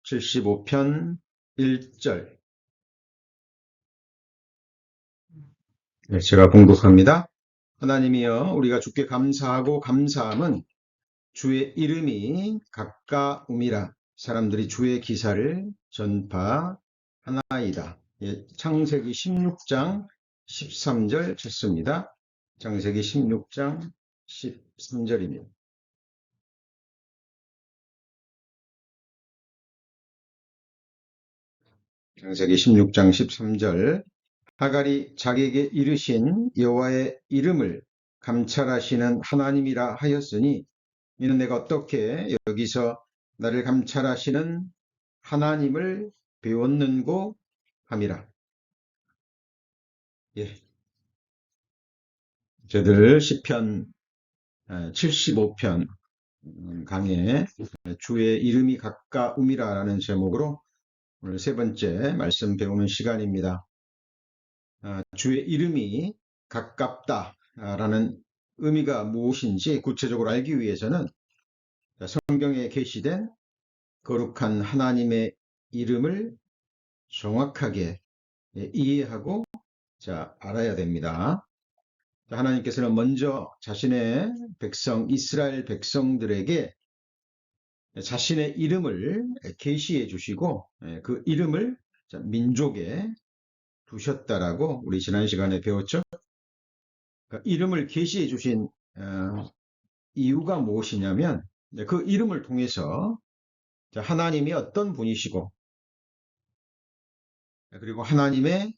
75편 1절. 제가 봉독합니다. 하나님이여, 우리가 주께 감사하고 감사함은 주의 이름이 가까움이라 사람들이 주의 기사를 전파하나이다. 창세기 16장 13절 찾습니다. 창세기 16장 13절입니다. 창세기 16장 13절. 하갈이 자기에게 이르신 여호와의 이름을 감찰하시는 하나님이라 하였으니 이는 내가 어떻게 여기서 나를 감찰하시는 하나님을 배웠는고 함이라. 저들 시편 75편 강의 주의 이름이 가까움이라는 제목으로 오늘 세 번째 말씀 배우는 시간입니다. 주의 이름이 가깝다라는 의미가 무엇인지 구체적으로 알기 위해서는 성경에 게시된 거룩한 하나님의 이름을 정확하게 이해하고 알아야 됩니다. 하나님께서는 먼저 자신의 백성, 이스라엘 백성들에게 자신의 이름을 계시해 주시고 그 이름을 민족에 두셨다라고 우리 지난 시간에 배웠죠. 이름을 계시해 주신 이유가 무엇이냐면 그 이름을 통해서 하나님이 어떤 분이시고 그리고 하나님의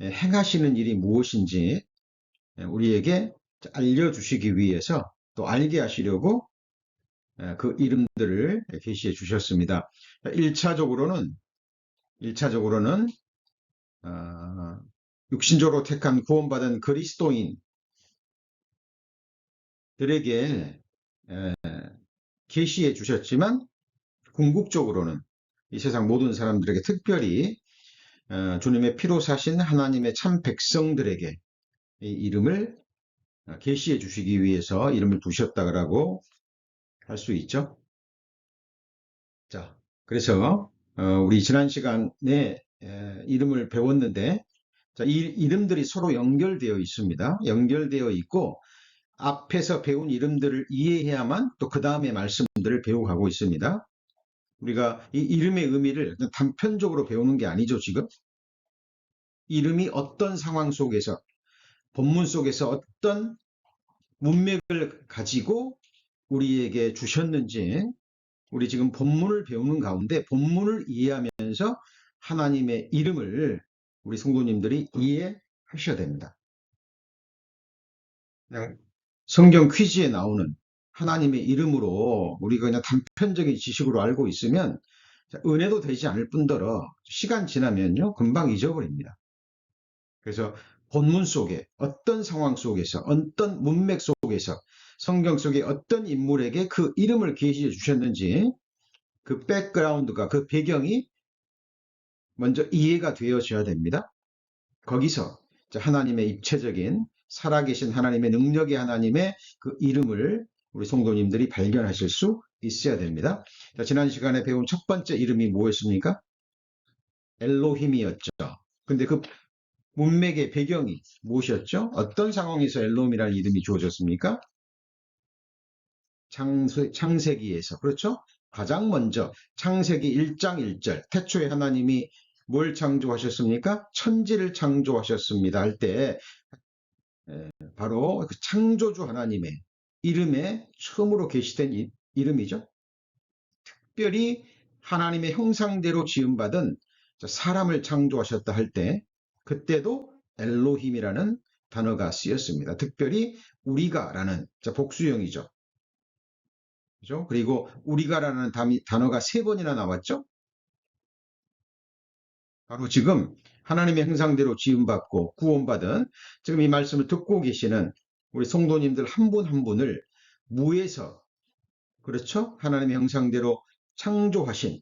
행하시는 일이 무엇인지 우리에게 알려주시기 위해서 또 알게 하시려고 그 이름들을 계시해 주셨습니다. 1차적으로는 육신적으로 택한 구원받은 그리스도인들에게 계시해 주셨지만 궁극적으로는 이 세상 모든 사람들에게 특별히 주님의 피로 사신 하나님의 참 백성들에게 이 이름을 계시해 주시기 위해서 이름을 두셨다고 할 수 있죠. 그래서 우리 지난 시간에 이름을 배웠는데 이 이름들이 서로 연결되어 있습니다. 연결되어 있고 앞에서 배운 이름들을 이해해야만 또 그 다음에 말씀들을 배우고 가고 있습니다. 우리가 이 이름의 의미를 단편적으로 배우는 게 아니죠, 지금. 이름이 어떤 상황 속에서, 본문 속에서 어떤 문맥을 가지고 우리에게 주셨는지 우리 지금 본문을 배우는 가운데 본문을 이해하면서 하나님의 이름을 우리 성도님들이 이해하셔야 됩니다. 그냥 성경 퀴즈에 나오는 하나님의 이름으로 우리가 그냥 단편적인 지식으로 알고 있으면 은혜도 되지 않을 뿐더러 시간 지나면요 금방 잊어버립니다. 그래서 본문 속에 어떤 상황 속에서 어떤 문맥 속에서 성경 속에 어떤 인물에게 그 이름을 계시해 주셨는지 그 백그라운드가 그 배경이 먼저 이해가 되어져야 됩니다. 거기서 하나님의 입체적인 살아계신 하나님의 능력의 하나님의 그 이름을 우리 성도님들이 발견하실 수 있어야 됩니다. 지난 시간에 배운 첫 번째 이름이 뭐였습니까? 엘로힘이었죠. 근데 그 문맥의 배경이 무엇이었죠? 어떤 상황에서 엘로힘이라는 이름이 주어졌습니까? 창세기에서. 그렇죠? 가장 먼저 창세기 1장 1절 태초에 하나님이 뭘 창조하셨습니까? 천지를 창조하셨습니다 할 때 바로 그 창조주 하나님의 이름에 처음으로 계시된 이름이죠. 특별히 하나님의 형상대로 지음받은 사람을 창조하셨다 할 때 그때도 엘로힘이라는 단어가 쓰였습니다. 특별히 우리가라는 복수형이죠. 그죠? 그리고 우리가라는 단어가 3번이나 나왔죠. 바로 지금 하나님의 형상대로 지음받고 구원받은 지금 이 말씀을 듣고 계시는 우리 성도님들 한 분 한 분을 무에서 그렇죠? 하나님의 형상대로 창조하신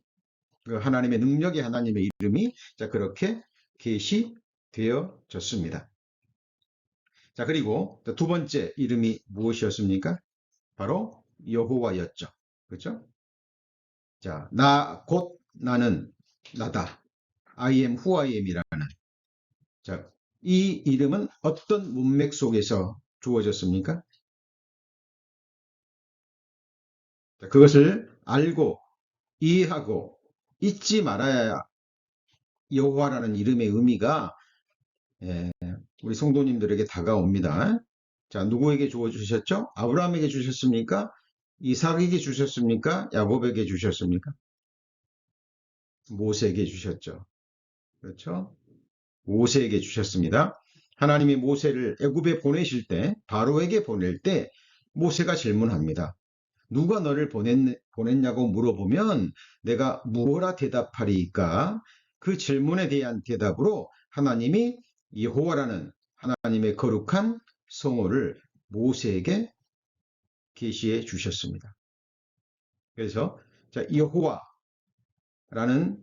그 하나님의 능력의 하나님의 이름이 그렇게 계시되어졌습니다. 그리고 두 번째 이름이 무엇이었습니까? 바로 여호와였죠. 그렇죠? 자, 곧 나는 나다. I am who I am이라는. 자, 이 이름은 어떤 문맥 속에서 주어졌습니까? 자, 그것을 알고 이해하고 잊지 말아야 여호와라는 이름의 의미가 예, 우리 성도님들에게 다가옵니다. 자, 누구에게 주어주셨죠? 아브라함에게 주셨습니까? 이삭에게 주셨습니까? 야곱에게 주셨습니까? 모세에게 주셨죠. 그렇죠? 모세에게 주셨습니다. 하나님이 모세를 애굽에 보내실 때, 바로에게 보낼 때 모세가 질문합니다. 누가 너를 보냈냐고 물어보면 내가 무엇라 대답하리이까? 그 질문에 대한 대답으로 하나님이 여호와라는 하나님의 거룩한 성호를 모세에게 계시해 주셨습니다. 그래서 자, 여호와라는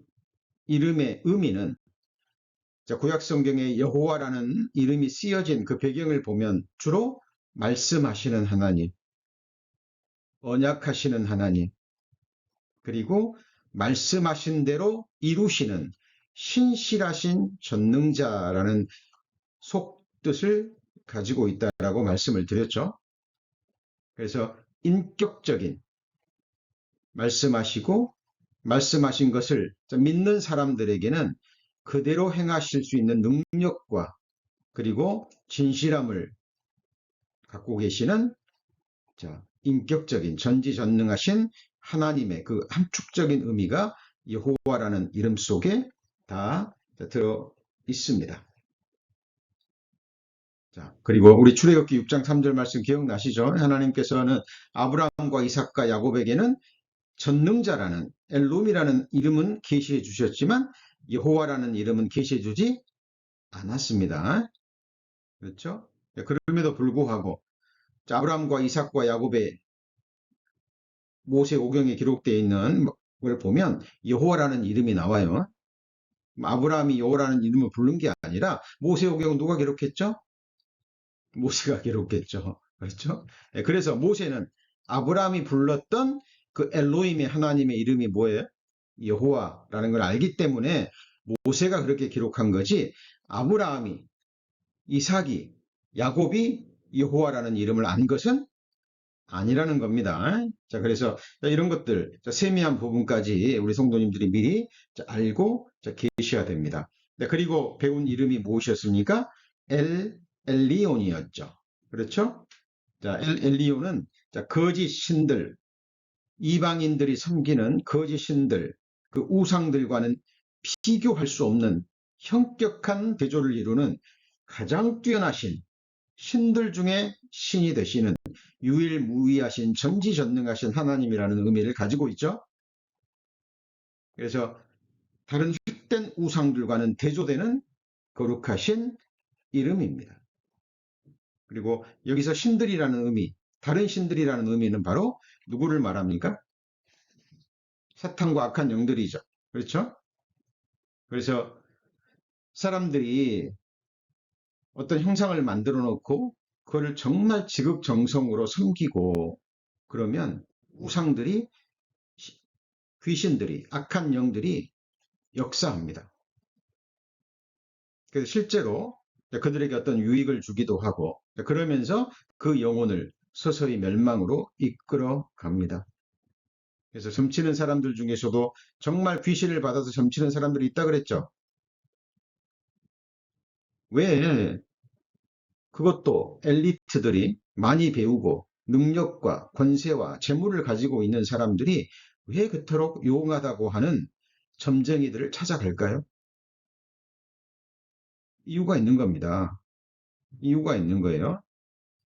이름의 의미는 자, 구약 성경에 여호와라는 이름이 쓰여진 그 배경을 보면 주로 말씀하시는 하나님, 언약하시는 하나님, 그리고 말씀하신 대로 이루시는 신실하신 전능자라는 속뜻을 가지고 있다라고 말씀을 드렸죠. 그래서 인격적인 말씀하시고 말씀하신 것을 믿는 사람들에게는 그대로 행하실 수 있는 능력과 그리고 진실함을 갖고 계시는 자, 인격적인 전지전능하신 하나님의 그 함축적인 의미가 여호와라는 이름 속에 다 들어 있습니다. 자, 그리고 우리 출애굽기 6장 3절 말씀 기억나시죠? 하나님께서는 아브라함과 이삭과 야곱에게는 전능자라는 엘롬이라는 이름은 계시해 주셨지만 여호와라는 이름은 계시해 주지 않았습니다. 그렇죠? 그럼에도 불구하고 아브라함과 이삭과 야곱의 모세오경에 기록되어 있는 걸 보면 여호와라는 이름이 나와요. 아브라함이 여호와라는 이름을 부른 게 아니라 모세오경은 누가 기록했죠? 모세가 기록했죠. 그렇죠? 그래서 모세는 아브라함이 불렀던 그 엘로힘의 하나님의 이름이 뭐예요? 여호와라는 걸 알기 때문에 모세가 그렇게 기록한 거지 아브라함이 이삭이 야곱이 여호와라는 이름을 안 것은 아니라는 겁니다. 자, 그래서 이런 것들 세미한 부분까지 우리 성도님들이 미리 알고 계셔야 됩니다. 그리고 배운 이름이 무엇이었습니까? 엘리온이었죠. 그렇죠? 자, 엘리온은 거짓 신들, 이방인들이 섬기는 거짓 신들, 그 우상들과는 비교할 수 없는 현격한 대조를 이루는 가장 뛰어나신 신들 중에 신이 되시는 유일무이하신 전지전능하신 하나님이라는 의미를 가지고 있죠. 그래서 다른 헛된 우상들과는 대조되는 거룩하신 이름입니다. 그리고 여기서 신들이라는 의미, 다른 신들이라는 의미는 바로 누구를 말합니까? 사탄과 악한 영들이죠. 그렇죠? 그래서 사람들이 어떤 형상을 만들어 놓고 그거를 정말 지극정성으로 섬기고 그러면 우상들이 귀신들이 악한 영들이 역사합니다. 그래서 실제로 그들에게 어떤 유익을 주기도 하고 그러면서 그 영혼을 서서히 멸망으로 이끌어 갑니다. 그래서 점치는 사람들 중에서도 정말 귀신을 받아서 점치는 사람들이 있다 그랬죠. 왜 그것도 엘리트들이 많이 배우고 능력과 권세와 재물을 가지고 있는 사람들이 왜 그토록 용하다고 하는 점쟁이들을 찾아갈까요? 이유가 있는 겁니다. 이유가 있는 거예요.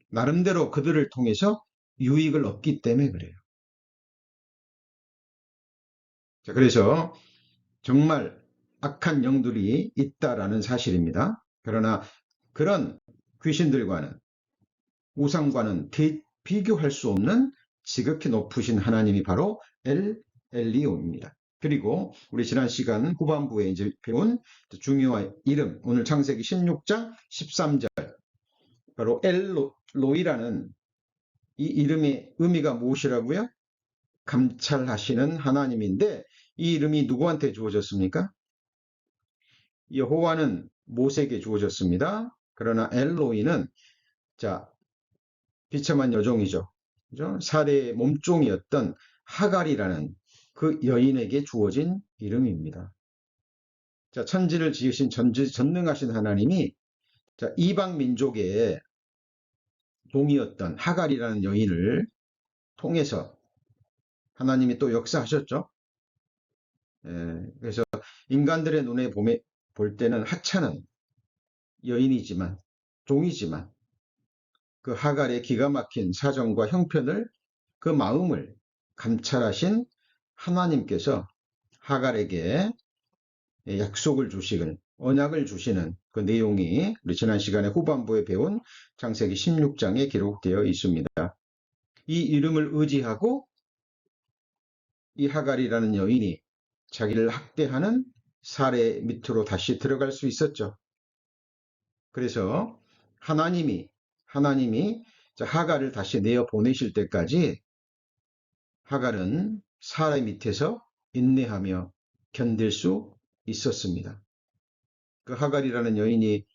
나름대로 그들을 통해서 유익을 얻기 때문에 그래요. 자, 그래서 정말 악한 영들이 있다라는 사실입니다. 그러나 그런 귀신들과는 우상과는 비교할 수 없는 지극히 높으신 하나님이 바로 엘리온입니다. 그리고 우리 지난 시간 후반부에 이제 배운 중요한 이름, 오늘 창세기 16장 13절 바로 엘로이라는 이 이름의 의미가 무엇이라고요? 감찰하시는 하나님인데 이 이름이 누구한테 주어졌습니까? 여호와는 모세에게 주어졌습니다. 그러나 엘로이는 자 비참한 여종이죠. 그죠? 사례의 몸종이었던 하갈이라는 그 여인에게 주어진 이름입니다. 자, 천지를 지으신 전능하신 하나님이 자, 이방 민족의 종이었던 하갈이라는 여인을 통해서 하나님이 또 역사하셨죠. 그래서 인간들의 눈에 볼 때는 하찮은 여인이지만 종이지만 그 하갈의 기가 막힌 사정과 형편을 그 마음을 감찰하신 하나님께서 하갈에게 약속을 주시는 언약을 주시는 그 내용이 우리 지난 시간에 후반부에 배운 창세기 16장에 기록되어 있습니다. 이 이름을 의지하고 이 하갈이라는 여인이 자기를 학대하는 사례 밑으로 다시 들어갈 수 있었죠. 그래서 하나님이 하갈을 다시 내어 보내실 때까지 하갈은 사례 밑에서 인내하며 견딜 수 있었습니다. 그 하갈이라는 여인이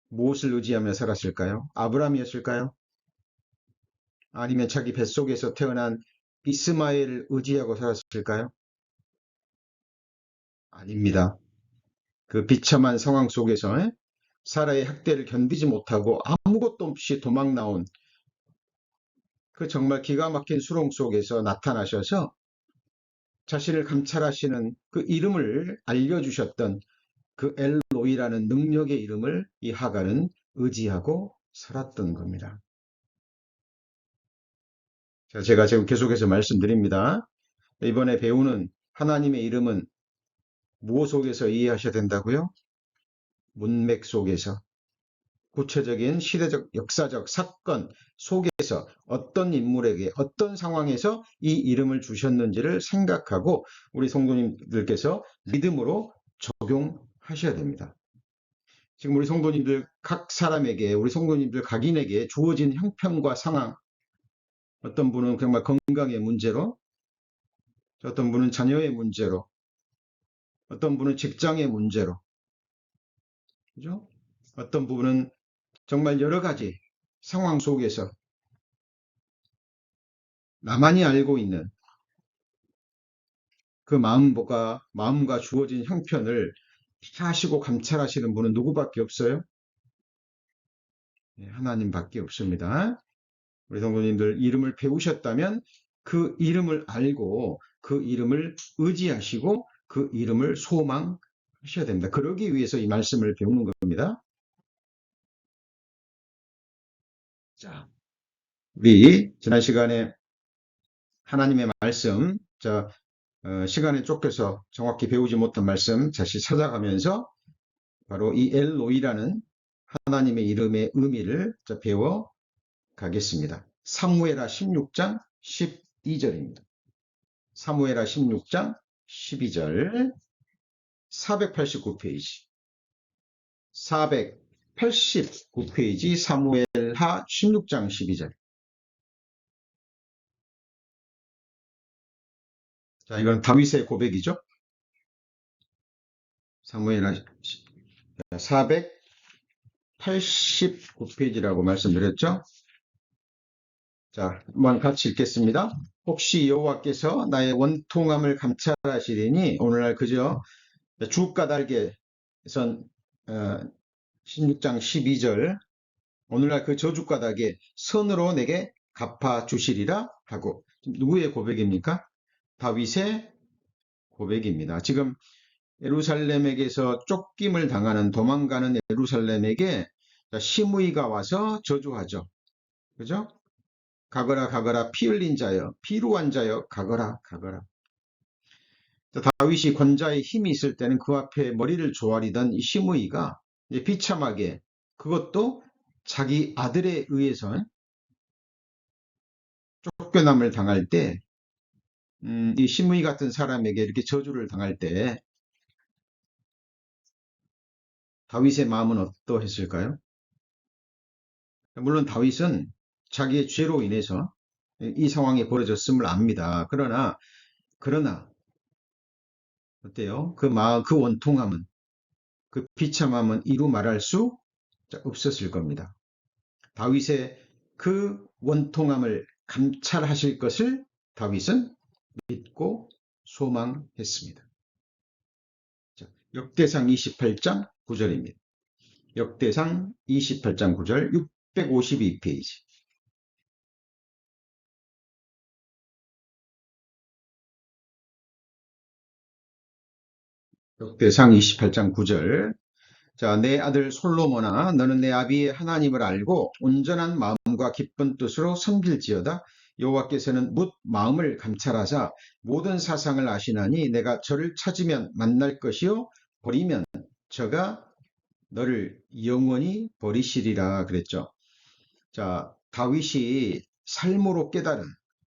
무엇을 의지하며 살았을까요? 아브라함이었을까요? 아니면 자기 뱃속에서 태어난 이스마엘을 의지하고 살았을까요? 아닙니다. 그 비참한 상황 속에서 사라의 학대를 견디지 못하고 아무것도 없이 도망 나온 그 정말 기가 막힌 수렁 속에서 나타나셔서 자신을 감찰하시는 그 이름을 알려주셨던 그 엘로이라는 능력의 이름을 이 하갈은 의지하고 살았던 겁니다. 자, 제가 지금 계속해서 말씀드립니다. 이번에 배우는 하나님의 이름은 무엇 속에서 이해하셔야 된다고요? 문맥 속에서. 구체적인 시대적 역사적 사건 속에서 어떤 인물에게 어떤 상황에서 이 이름을 주셨는지를 생각하고 우리 성도님들께서 믿음으로 적용하셔야 됩니다. 지금 우리 성도님들 각 사람에게 우리 성도님들 각인에게 주어진 형편과 상황 어떤 분은 정말 건강의 문제로 어떤 분은 자녀의 문제로 어떤 분은 직장의 문제로 그죠? 어떤 부분은 정말 여러 가지 상황 속에서 나만이 알고 있는 그 마음과 주어진 형편을 하시고 감찰하시는 분은 누구밖에 없어요? 하나님밖에 없습니다. 우리 성도님들 이름을 배우셨다면 그 이름을 알고 그 이름을 의지하시고 그 이름을 소망하셔야 됩니다. 그러기 위해서 이 말씀을 배우는 겁니다. 자, 우리 지난 시간에 하나님의 말씀, 시간에 쫓겨서 정확히 배우지 못한 말씀 다시 찾아가면서 바로 이 엘로이라는 하나님의 이름의 의미를 배워 가겠습니다. 사무엘하 16장 12절입니다. 사무엘하 16장 12절 489페이지 489페이지 사무엘하 16장 12절. 자, 이건 다윗의 고백이죠. 사무엘하 489페이지라고 말씀드렸죠. 자, 한번 같이 읽겠습니다. 혹시 여호와께서 나의 원통함을 감찰하시리니 오늘날 그저 주가달개선 16장 12절 오늘날 그 저주가닥에 선으로 내게 갚아주시리라 하고 누구의 고백입니까? 다윗의 고백입니다. 지금 예루살렘에게서 쫓김을 당하는 도망가는 예루살렘에게 시므이가 와서 저주하죠. 그죠? 가거라 가거라 피 흘린 자여 피로한 자여 가거라 가거라. 다윗이 권자의 힘이 있을 때는 그 앞에 머리를 조아리던 이 시므이가 비참하게 그것도 자기 아들에 의해서 쫓겨남을 당할 때 이 시므이 같은 사람에게 이렇게 저주를 당할 때 다윗의 마음은 어떠했을까요? 물론 다윗은 자기의 죄로 인해서 이 상황이 벌어졌음을 압니다. 그러나, 어때요? 그 원통함은, 그 비참함은 이루 말할 수 없었을 겁니다. 다윗의 그 원통함을 감찰하실 것을 다윗은 믿고 소망했습니다. 역대상 28장 9절입니다. 역대상 28장 9절 652페이지. 역대상 28장 9절. 자, 내 아들 솔로몬아, 너는 내 아비의 하나님을 알고 온전한 마음과 기쁜 뜻으로 섬길지어다. 여호와께서는 뭇 마음을 감찰하사 모든 사상을 아시나니 내가 저를 찾으면 만날 것이요 버리면 저가 너를 영원히 버리시리라 그랬죠. 자, 다윗이 삶으로 깨달은,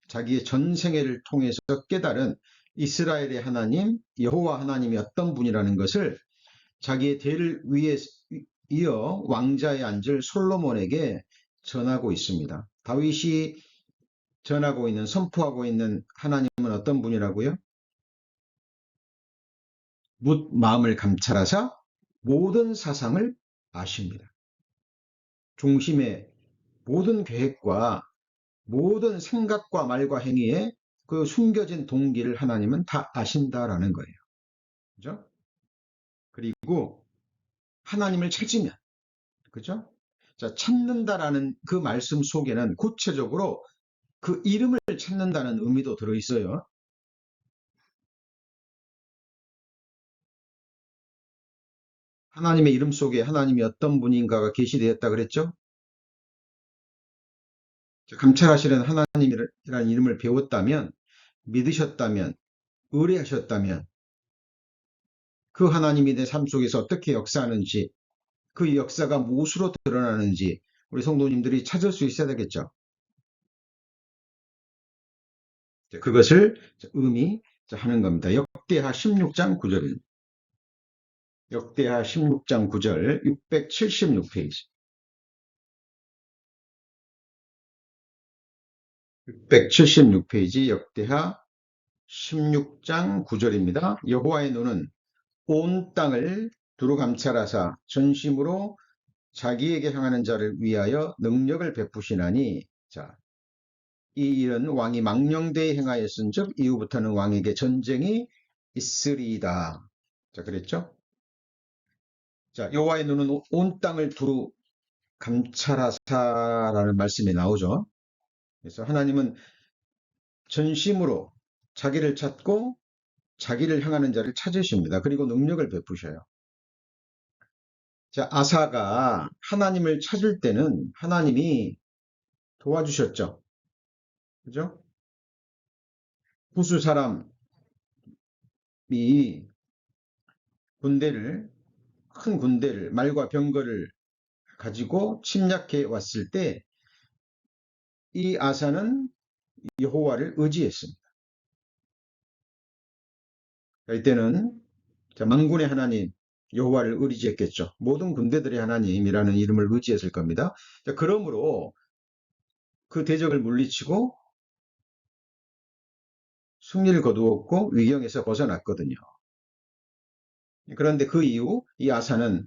자기의 전생애를 통해서 깨달은 이스라엘의 하나님, 여호와 하나님이 어떤 분이라는 것을 자기의 대를 위에 이어 왕자에 앉을 솔로몬에게 전하고 있습니다. 다윗이 전하고 있는, 선포하고 있는 하나님은 어떤 분이라고요? 묻 마음을 감찰하사 모든 사상을 아십니다. 중심의 모든 계획과 모든 생각과 말과 행위에 그 숨겨진 동기를 하나님은 다 아신다라는 거예요. 그죠? 그리고 하나님을 찾으면, 그죠? 자, 찾는다라는 그 말씀 속에는 구체적으로 그 이름을 찾는다는 의미도 들어있어요. 하나님의 이름 속에 하나님이 어떤 분인가가 계시되었다 그랬죠? 감찰하시는 하나님이라는 이름을 배웠다면, 믿으셨다면, 의뢰하셨다면 그 하나님이 내 삶 속에서 어떻게 역사하는지, 그 역사가 무엇으로 드러나는지 우리 성도님들이 찾을 수 있어야 되겠죠. 그것을 의미하는 겁니다. 역대하 16장 9절입니다. 역대하 16장 9절 676페이지. 676페이지 역대하 16장 9절입니다. 여호와의 눈은 온 땅을 두루 감찰하사 전심으로 자기에게 향하는 자를 위하여 능력을 베푸시나니, 자, 이 일은 왕이 망령되이 행하였은즉 이후부터는 왕에게 전쟁이 있으리이다. 자, 그랬죠? 자, 여호와의 눈은 온 땅을 두루 감찰하사라는 말씀이 나오죠. 그래서 하나님은 전심으로 자기를 찾고 자기를 향하는 자를 찾으십니다. 그리고 능력을 베푸셔요. 자, 아사가 하나님을 찾을 때는 하나님이 도와주셨죠. 그죠? 구스 사람이 큰 군대를, 말과 병거를 가지고 침략해 왔을 때 이 아사는 여호와를 의지했습니다. 이때는 만군의 하나님 여호와를 의지했겠죠. 모든 군대들의 하나님이라는 이름을 의지했을 겁니다. 그러므로 그 대적을 물리치고 승리를 거두었고 위경에서 벗어났거든요. 그런데 그 이후 이 아사는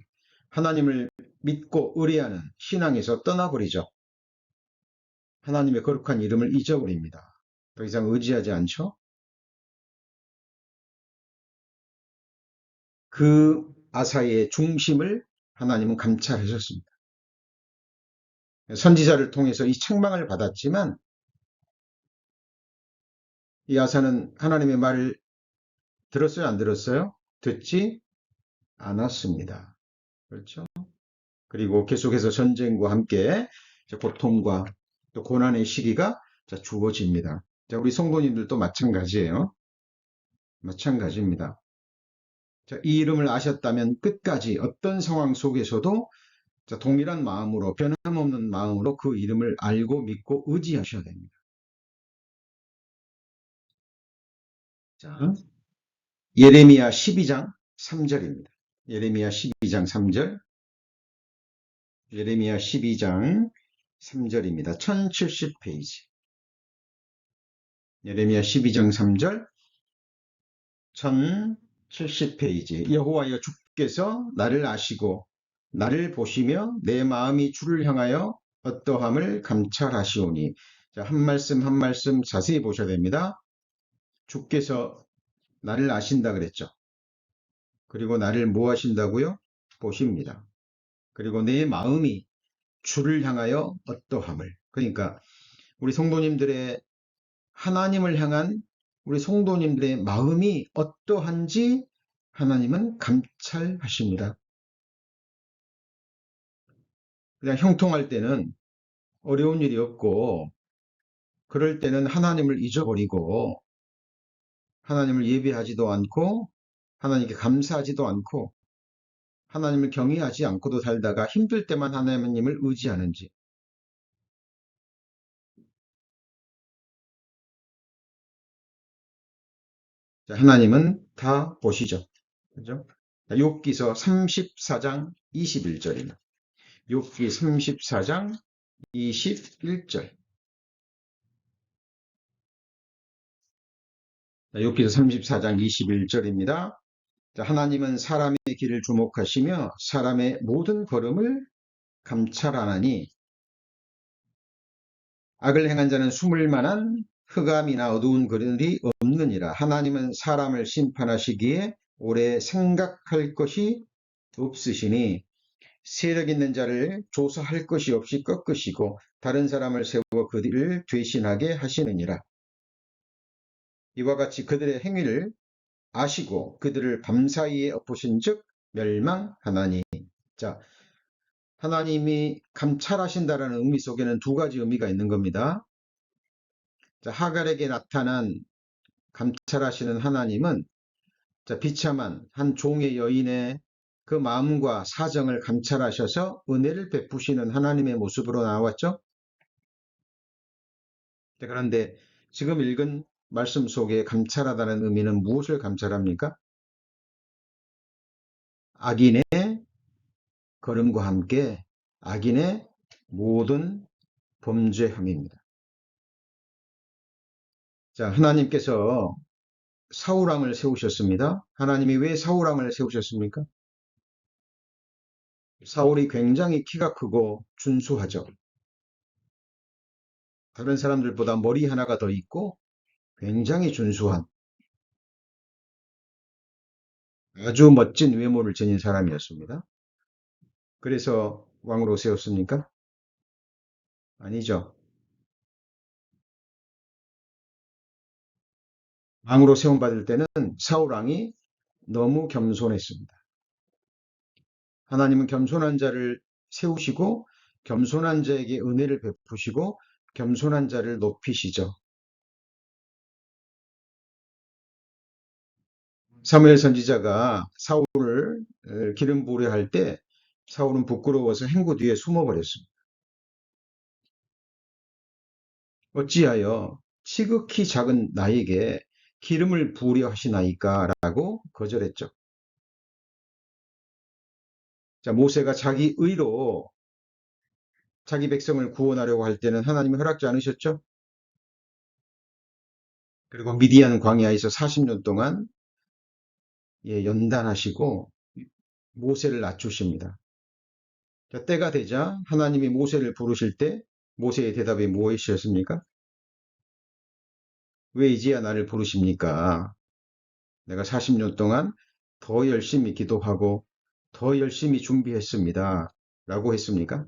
하나님을 믿고 의뢰하는 신앙에서 떠나버리죠. 하나님의 거룩한 이름을 잊어버립니다. 더 이상 의지하지 않죠. 그 아사의 중심을 하나님은 감찰하셨습니다. 선지자를 통해서 이 책망을 받았지만 이 아사는 하나님의 말을 들었어요? 안 들었어요? 듣지 않았습니다. 그렇죠? 그리고 계속해서 전쟁과 함께 고통과 또 고난의 시기가 주어집니다. 우리 성도님들도 마찬가지예요. 마찬가지입니다. 이 이름을 아셨다면 끝까지 어떤 상황 속에서도 동일한 마음으로, 변함없는 마음으로 그 이름을 알고 믿고 의지하셔야 됩니다. 자, 예레미야 12장 3절입니다. 예레미야 12장 3절. 예레미야 12장 3절입니다. 1070페이지. 예레미야 12장 3절 1070페이지. 여호와여 주께서 나를 아시고 나를 보시며 내 마음이 주를 향하여 어떠함을 감찰하시오니. 자, 한 말씀 한 말씀 자세히 보셔야 됩니다. 주께서 나를 아신다 그랬죠. 그리고 나를 뭐 하신다고요? 보십니다. 그리고 내 마음이 주를 향하여 어떠함을. 그러니까 우리 성도님들의 하나님을 향한 우리 성도님들의 마음이 어떠한지 하나님은 감찰하십니다. 그냥 형통할 때는 어려운 일이 없고 그럴 때는 하나님을 잊어버리고 하나님을 예배하지도 않고 하나님께 감사하지도 않고 하나님을 경외하지 않고도 살다가 힘들 때만 하나님을 의지하는지. 하나님은 다 보시죠. 그죠? 욥기서 34장 21절입니다. 욥기 34장 21절. 욥기서 34장 21절입니다. 하나님은 사람의 길을 주목하시며 사람의 모든 걸음을 감찰하나니 악을 행한 자는 숨을 만한 흑암이나 어두운 그늘이 없느니라. 하나님은 사람을 심판하시기에 오래 생각할 것이 없으시니 세력 있는 자를 조사할 것이 없이 꺾으시고 다른 사람을 세워 그들을 되신하게 하시느니라. 이와 같이 그들의 행위를 아시고 그들을 밤사이에 엎으신 즉 멸망하나니. 자, 하나님이 감찰하신다라는 의미 속에는 두 가지 의미가 있는 겁니다. 자, 하갈에게 나타난 감찰하시는 하나님은 비참한 한 종의 여인의 그 마음과 사정을 감찰하셔서 은혜를 베푸시는 하나님의 모습으로 나왔죠. 그런데 지금 읽은 말씀 속에 감찰하다는 의미는 무엇을 감찰합니까? 악인의 걸음과 함께 악인의 모든 범죄 행위입니다. 자, 하나님께서 사울왕을 세우셨습니다. 하나님이 왜 사울왕을 세우셨습니까? 사울이 굉장히 키가 크고 준수하죠. 다른 사람들보다 머리 하나가 더 있고 굉장히 준수한 아주 멋진 외모를 지닌 사람이었습니다. 그래서 왕으로 세웠습니까? 아니죠. 왕으로 세움받을 때는 사울왕이 너무 겸손했습니다. 하나님은 겸손한 자를 세우시고 겸손한 자에게 은혜를 베푸시고 겸손한 자를 높이시죠. 사무엘 선지자가 사울을 기름 부으려 할 때 사울은 부끄러워서 행구 뒤에 숨어버렸습니다. 어찌하여 지극히 작은 나에게 기름을 부으려 하시나이까 라고 거절했죠. 자, 모세가 자기 의로 자기 백성을 구원하려고 할 때는 하나님이 허락지 않으셨죠. 그리고 미디안 광야에서 40년 동안 연단하시고 모세를 낮추십니다. 자, 때가 되자 하나님이 모세를 부르실 때 모세의 대답이 무엇이었습니까? 왜 이제야 나를 부르십니까? 내가 40년 동안 더 열심히 기도하고 더 열심히 준비했습니다. 라고 했습니까?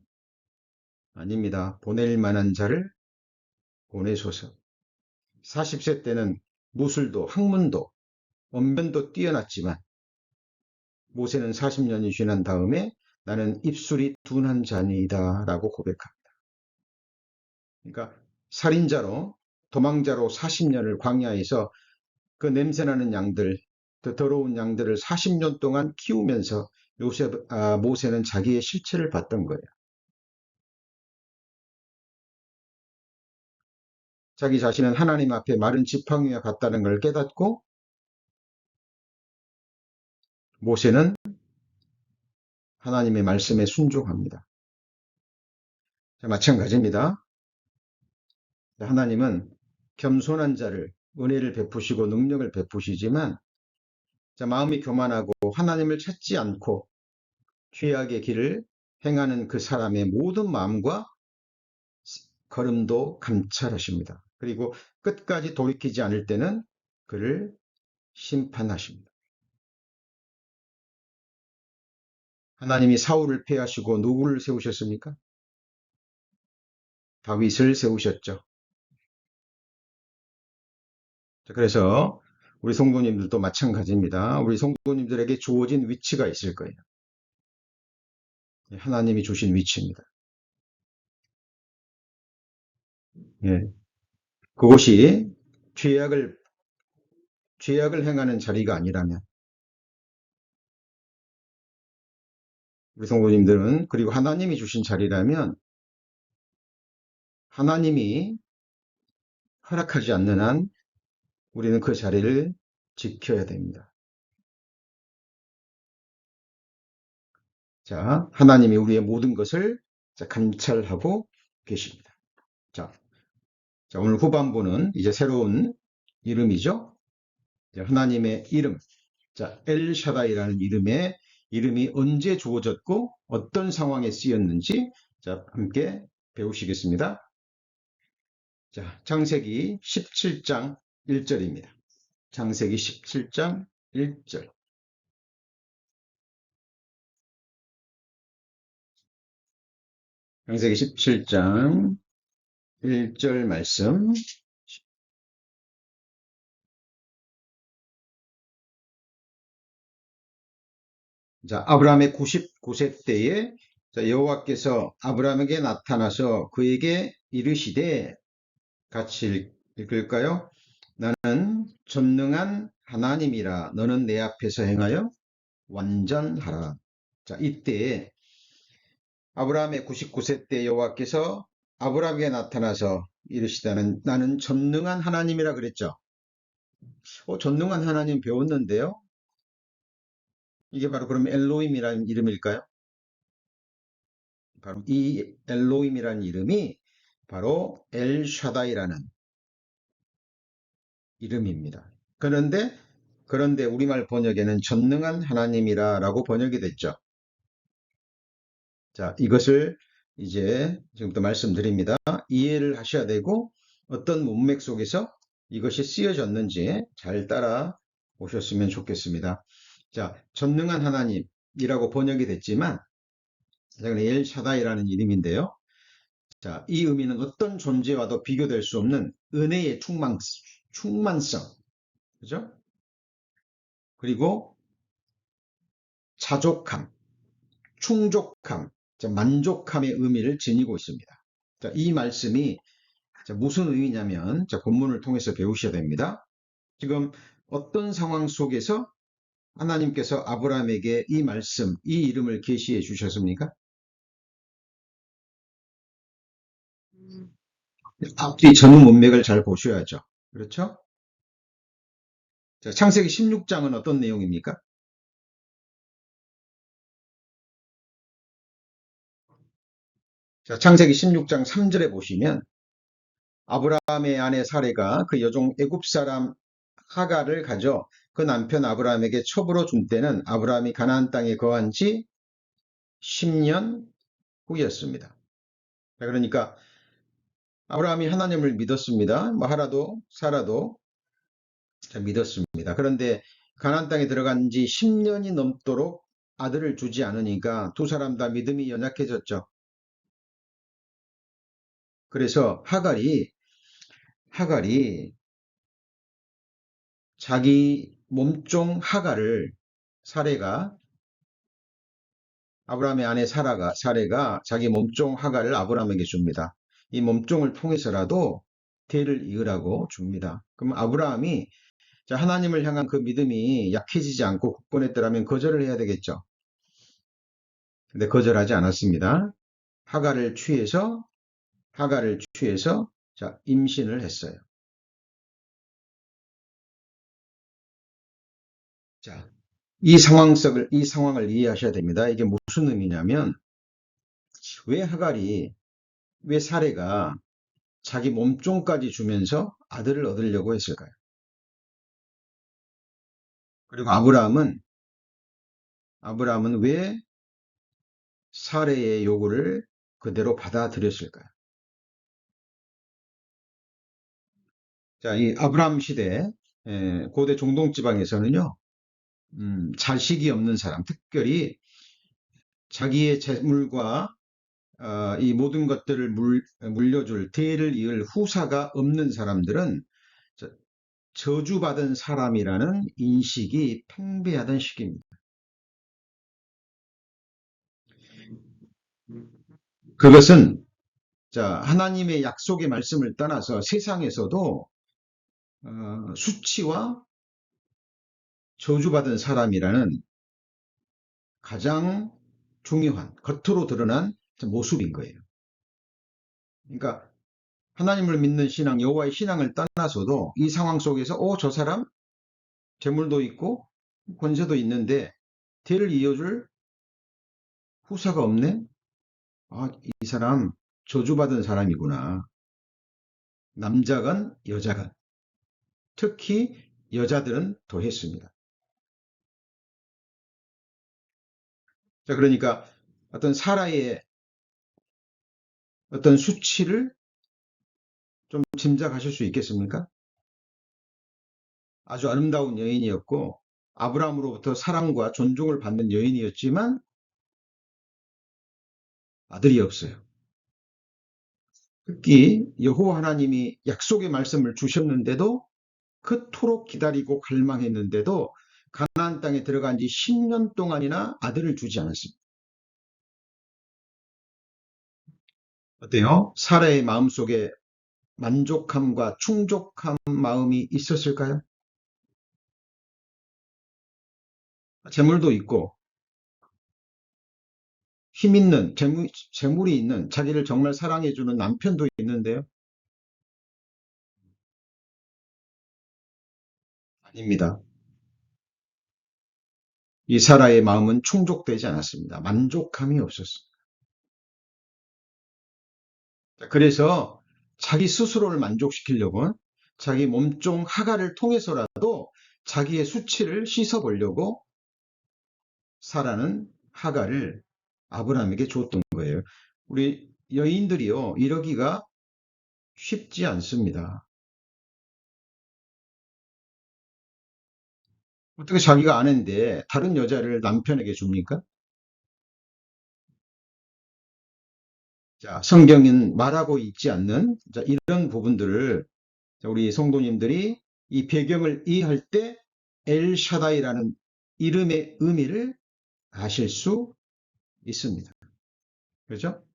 아닙니다. 보낼 만한 자를 보내소서. 40세 때는 무술도 학문도 언변도 뛰어났지만 모세는 40년이 지난 다음에 나는 입술이 둔한 자니이다 라고 고백합니다. 그러니까 살인자로 도망자로 40년을 광야에서 그 냄새나는 양들, 그 더러운 양들을 40년 동안 키우면서 모세는 자기의 실체를 봤던 거예요. 자기 자신은 하나님 앞에 마른 지팡이와 같다는 걸 깨닫고 모세는 하나님의 말씀에 순종합니다. 자, 마찬가지입니다. 하나님은 겸손한 자를 은혜를 베푸시고 능력을 베푸시지만, 자, 마음이 교만하고 하나님을 찾지 않고 죄악의 길을 행하는 그 사람의 모든 마음과 걸음도 감찰하십니다. 그리고 끝까지 돌이키지 않을 때는 그를 심판하십니다. 하나님이 사울을 폐하시고 누구를 세우셨습니까? 다윗을 세우셨죠. 그래서 우리 성도님들도 마찬가지입니다. 우리 성도님들에게 주어진 위치가 있을 거예요. 하나님이 주신 위치입니다. 예. 그것이 죄악을 행하는 자리가 아니라면, 우리 성도님들은, 그리고 하나님이 주신 자리라면 하나님이 허락하지 않는 한 우리는 그 자리를 지켜야 됩니다. 자, 하나님이 우리의 모든 것을 감찰하고 계십니다. 자, 오늘 후반부는 이제 새로운 이름이죠. 하나님의 이름. 자, 엘샤다이라는 이름이 언제 주어졌고 어떤 상황에 쓰였는지, 자, 함께 배우시겠습니다. 자, 창세기 17장 1절입니다. 창세기 17장 1절. 창세기 17장 1절 말씀. 자, 아브라함의 99세 때에 여호와께서 아브라함에게 나타나서 그에게 이르시되, 같이 읽을까요? 나는 전능한 하나님이라 너는 내 앞에서 행하여 완전하라. 자, 이때 아브라함의 99세 때 여호와께서 아브라함에게 나타나서 이르시다는, 나는 전능한 하나님이라 그랬죠. 전능한 하나님 배웠는데요. 이게 바로 그럼 엘로힘이라는 이름일까요? 바로 이 엘로힘이라는 이름이 바로 엘샤다이라는 이름입니다. 그런데 우리말 번역에는 전능한 하나님이라 라고 번역이 됐죠. 자, 이것을 이제 지금부터 말씀드립니다. 이해를 하셔야 되고, 어떤 문맥 속에서 이것이 쓰여졌는지 잘 따라 오셨으면 좋겠습니다. 자, 전능한 하나님이라고 번역이 됐지만, 엘샤다이라는 이름인데요. 자, 이 의미는 어떤 존재와도 비교될 수 없는 은혜의 충만성, 그죠? 그리고 자족함, 충족함, 만족함의 의미를 지니고 있습니다. 자, 이 말씀이 무슨 의미냐면, 본문을 통해서 배우셔야 됩니다. 지금 어떤 상황 속에서 하나님께서 아브라함에게 이 말씀, 이 이름을 계시해 주셨습니까? 앞뒤 전후 문맥을 잘 보셔야죠. 그렇죠? 자, 창세기 16장은 어떤 내용입니까? 자, 창세기 16장 3절에 보시면, 아브라함의 아내 사레가 그 여종 애굽 사람 하갈을 가져 그 남편 아브라함에게 첩으로 준 때는 아브라함이 가나안 땅에 거한 지 10년 후였습니다. 그러니까 아브라함이 하나님을 믿었습니다. 하라도 살아도 믿었습니다. 그런데 가나안 땅에 들어간 지 10년이 넘도록 아들을 주지 않으니까 두 사람 다 믿음이 연약해졌죠. 그래서 하갈이 자기 몸종 하갈을, 사레가, 아브라함의 아내 사레가 자기 몸종 하갈을 아브라함에게 줍니다. 이 몸종을 통해서라도 대를 이으라고 줍니다. 그럼 아브라함이 하나님을 향한 그 믿음이 약해지지 않고 굳건했더라면 거절을 해야 되겠죠. 근데 거절하지 않았습니다. 하갈을 취해서 임신을 했어요. 자, 이 상황을 이해하셔야 됩니다. 이게 무슨 의미냐면, 왜 사레가 자기 몸종까지 주면서 아들을 얻으려고 했을까요? 그리고 아브라함은 왜 사례의 요구를 그대로 받아들였을까요? 자, 이 아브라함 시대, 고대 중동 지방에서는요, 자식이 없는 사람, 특별히 자기의 재물과 이 모든 것들을 물려줄 대를 이을 후사가 없는 사람들은 저주받은 사람이라는 인식이 팽배하던 시기입니다. 그것은 하나님의 약속의 말씀을 떠나서 세상에서도 수치와 저주받은 사람이라는 가장 중요한 겉으로 드러난 모습인 거예요. 그러니까 하나님을 믿는 신앙, 여호와의 신앙을 떠나서도 이 상황 속에서 저 사람 재물도 있고 권세도 있는데 대를 이어줄 후사가 없네? 이 사람 저주받은 사람이구나. 남자건 여자건 특히 여자들은 더했습니다. 자, 그러니까 어떤 사라의 어떤 수치를 좀 짐작하실 수 있겠습니까? 아주 아름다운 여인이었고 아브라함으로부터 사랑과 존중을 받는 여인이었지만 아들이 없어요. 특히 여호와 하나님이 약속의 말씀을 주셨는데도 그토록 기다리고 갈망했는데도 가나안 땅에 들어간 지 10년 동안이나 아들을 주지 않았습니다. 어때요? 사라의 마음속에 만족함과 충족한 마음이 있었을까요? 재물도 있고 힘 있는 재물이 있는 자기를 정말 사랑해주는 남편도 있는데요. 아닙니다. 이 사라의 마음은 충족되지 않았습니다. 만족함이 없었습니다. 그래서 자기 스스로를 만족시키려고 자기 몸종 하가를 통해서라도 자기의 수치를 씻어보려고 사라는 하가를 아브라함에게 줬던 거예요. 우리 여인들이요, 이러기가 쉽지 않습니다. 어떻게 자기가 아는데 다른 여자를 남편에게 줍니까? 자, 성경은 말하고 있지 않는 이런 부분들을 우리 성도님들이 이 배경을 이해할 때 엘샤다이라는 이름의 의미를 아실 수 있습니다. 그렇죠?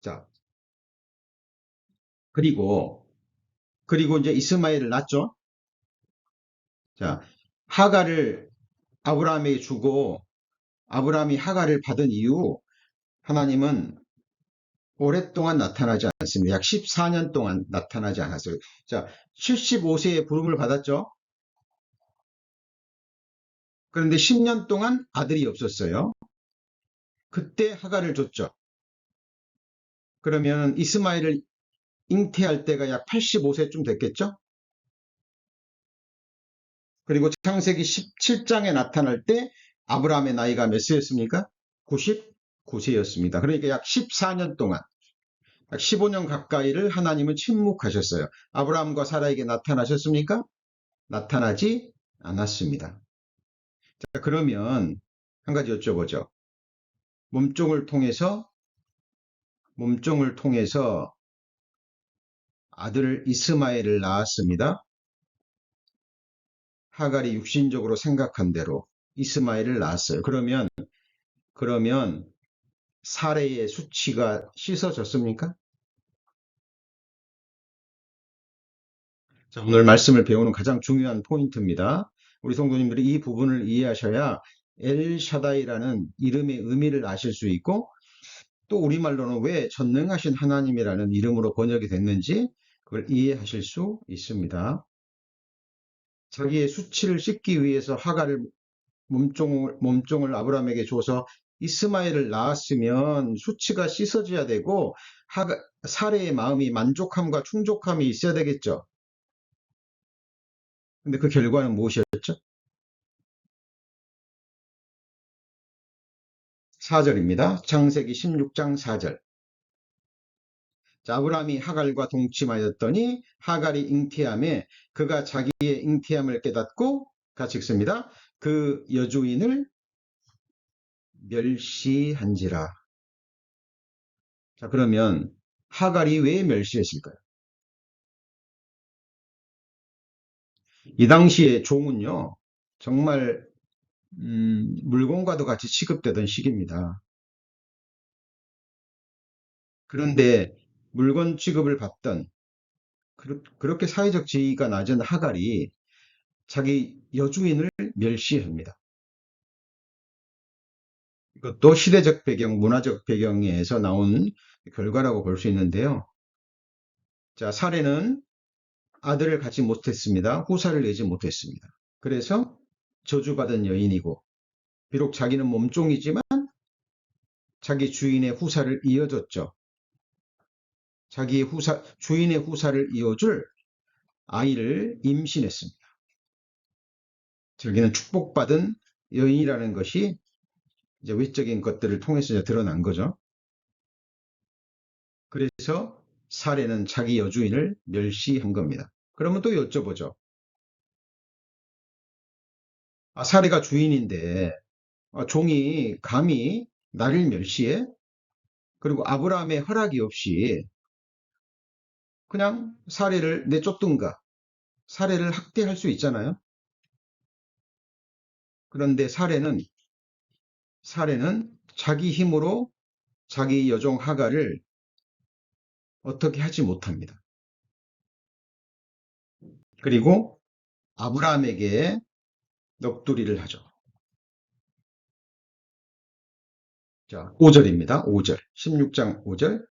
자, 그리고 이제 이스마엘을 낳죠. 자, 하가를 아브라함에게 주고 아브라함이 하가를 받은 이후 하나님은 오랫동안 나타나지 않았습니다. 약 14년 동안 나타나지 않았어요. 자, 75세에 부름을 받았죠. 그런데 10년 동안 아들이 없었어요. 그때 하가를 줬죠. 그러면 이스마엘을 잉태할 때가 약 85세쯤 됐겠죠? 그리고 창세기 17장에 나타날 때 아브라함의 나이가 몇 세였습니까? 99세였습니다. 그러니까 약 14년 동안, 약 15년 가까이를 하나님은 침묵하셨어요. 아브라함과 사라에게 나타나셨습니까? 나타나지 않았습니다. 자, 그러면 한 가지 여쭤보죠. 몸종을 통해서 아들 이스마엘을 낳았습니다. 하갈이 육신적으로 생각한 대로 이스마엘을 낳았어요. 그러면 사례의 수치가 씻어졌습니까? 자, 오늘 말씀을 배우는 가장 중요한 포인트입니다. 우리 성도님들이 이 부분을 이해하셔야 엘샤다이라는 이름의 의미를 아실 수 있고 또 우리말로는 왜 전능하신 하나님이라는 이름으로 번역이 됐는지 그걸 이해하실 수 있습니다. 자기의 수치를 씻기 위해서 하갈을 몸종을 아브라함에게 줘서 이스마엘을 낳았으면 수치가 씻어져야 되고 사례의 마음이 만족함과 충족함이 있어야 되겠죠. 근데 그 결과는 무엇이었죠? 4절입니다. 창세기 16장 4절. 자, 아브라함이 하갈과 동침하였더니 하갈이 잉태함에 그가 자기의 잉태함을 깨닫고 같이 읽습니다. 그 여주인을 멸시한지라. 자, 그러면 하갈이 왜 멸시했을까요? 이 당시에 종은요, 정말 물건과도 같이 취급되던 시기입니다. 그런데 물건 취급을 받던 그렇게 사회적 지위가 낮은 하갈이 자기 여주인을 멸시합니다. 이것도 시대적 배경, 문화적 배경에서 나온 결과라고 볼 수 있는데요. 자, 사례는 아들을 갖지 못했습니다. 후사를 내지 못했습니다. 그래서 저주받은 여인이고, 비록 자기는 몸종이지만 자기 주인의 후사를 이어줬죠. 주인의 후사를 이어줄 아이를 임신했습니다. 저기는 축복받은 여인이라는 것이 이제 외적인 것들을 통해서 이제 드러난 거죠. 그래서 사례는 자기 여주인을 멸시한 겁니다. 그러면 또 여쭤보죠. 사례가 주인인데 종이 감히 나를 멸시해? 그리고 아브라함의 허락이 없이 그냥 사례를 내쫓든가 사례를 학대할 수 있잖아요. 그런데 사례는 자기 힘으로 자기 여종 하갈을 어떻게 하지 못합니다. 그리고 아브라함에게 넋두리를 하죠. 자, 5절입니다. 5절. 16장 5절.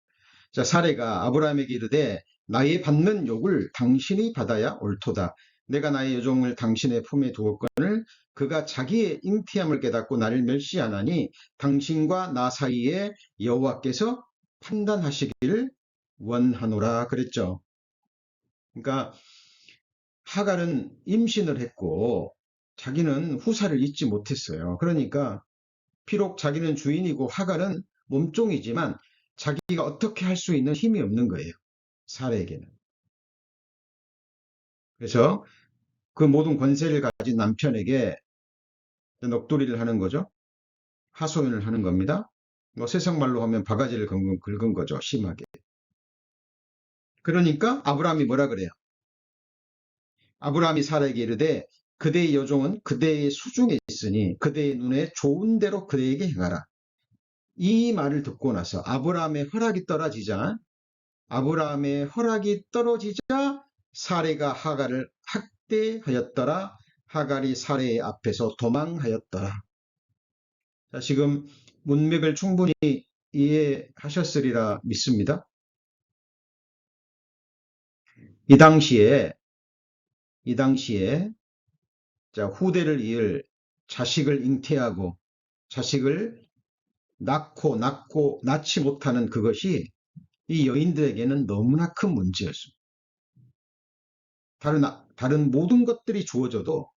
자, 사례가 아브라함에게 이르되 나의 받는 욕을 당신이 받아야 옳도다. 내가 나의 여종을 당신의 품에 두었거늘 그가 자기의 잉태함을 깨닫고 나를 멸시하나니 당신과 나 사이에 여호와께서 판단하시기를 원하노라 그랬죠. 그러니까 하갈은 임신을 했고 자기는 후사를 잊지 못했어요. 그러니까 비록 자기는 주인이고 하갈은 몸종이지만 자기가 어떻게 할 수 있는 힘이 없는 거예요. 사례에게는. 그래서 그 모든 권세를 가진 남편에게 넋두리를 하는 거죠. 하소연을 하는 겁니다. 뭐 세상 말로 하면 바가지를 긁은 거죠. 심하게. 그러니까 아브라함이 뭐라 그래요? 아브라함이 사라에게 이르되 그대의 여종은 그대의 수중에 있으니 그대의 눈에 좋은 대로 그대에게 행하라. 이 말을 듣고 나서 아브라함의 허락이 떨어지자 사레가 하갈을 학대하였더라. 하갈이 사레의 앞에서 도망하였더라. 자, 지금 문맥을 충분히 이해하셨으리라 믿습니다. 이 당시에 자, 후대를 이을 자식을 잉태하고 자식을 낳지 못하는 그것이 이 여인들에게는 너무나 큰 문제였습니다. 다른 모든 것들이 주어져도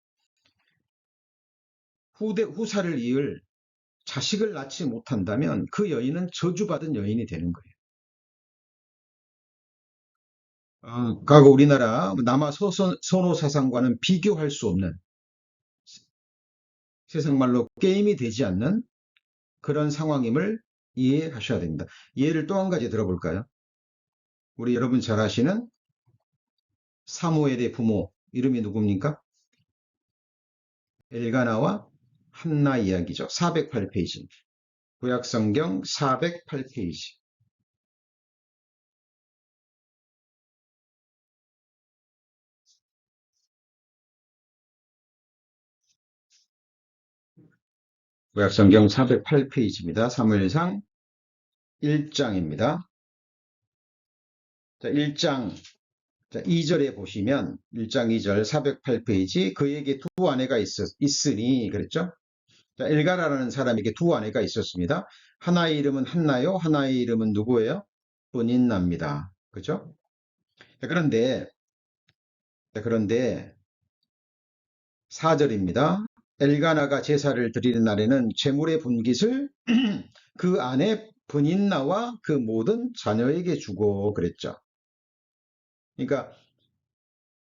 후사를 이을 자식을 낳지 못한다면 그 여인은 저주받은 여인이 되는 거예요. 과거 우리나라 남아 선호 사상과는 비교할 수 없는 세상 말로 게임이 되지 않는 그런 상황임을 이해하셔야 됩니다. 예를 또 한 가지 들어볼까요? 우리 여러분 잘 아시는 사무엘의 부모 이름이 누굽니까? 엘가나와 한나 이야기죠. 408페이지. 구약성경 408페이지. 구약성경 408페이지입니다. 사무엘상 1장입니다. 자, 1장 2절에 보시면 1장 2절 408페이지 그에게 두 아내가 있으니 그랬죠? 자, 엘가라라는 사람에게 두 아내가 있었습니다. 하나의 이름은 한나요. 하나의 이름은 누구예요? 분인나입니다. 그죠? 자, 그런데 4절입니다. 엘가나가 제사를 드리는 날에는 제물의 분깃을 그 안에 분인나와 그 모든 자녀에게 주고 그랬죠. 그러니까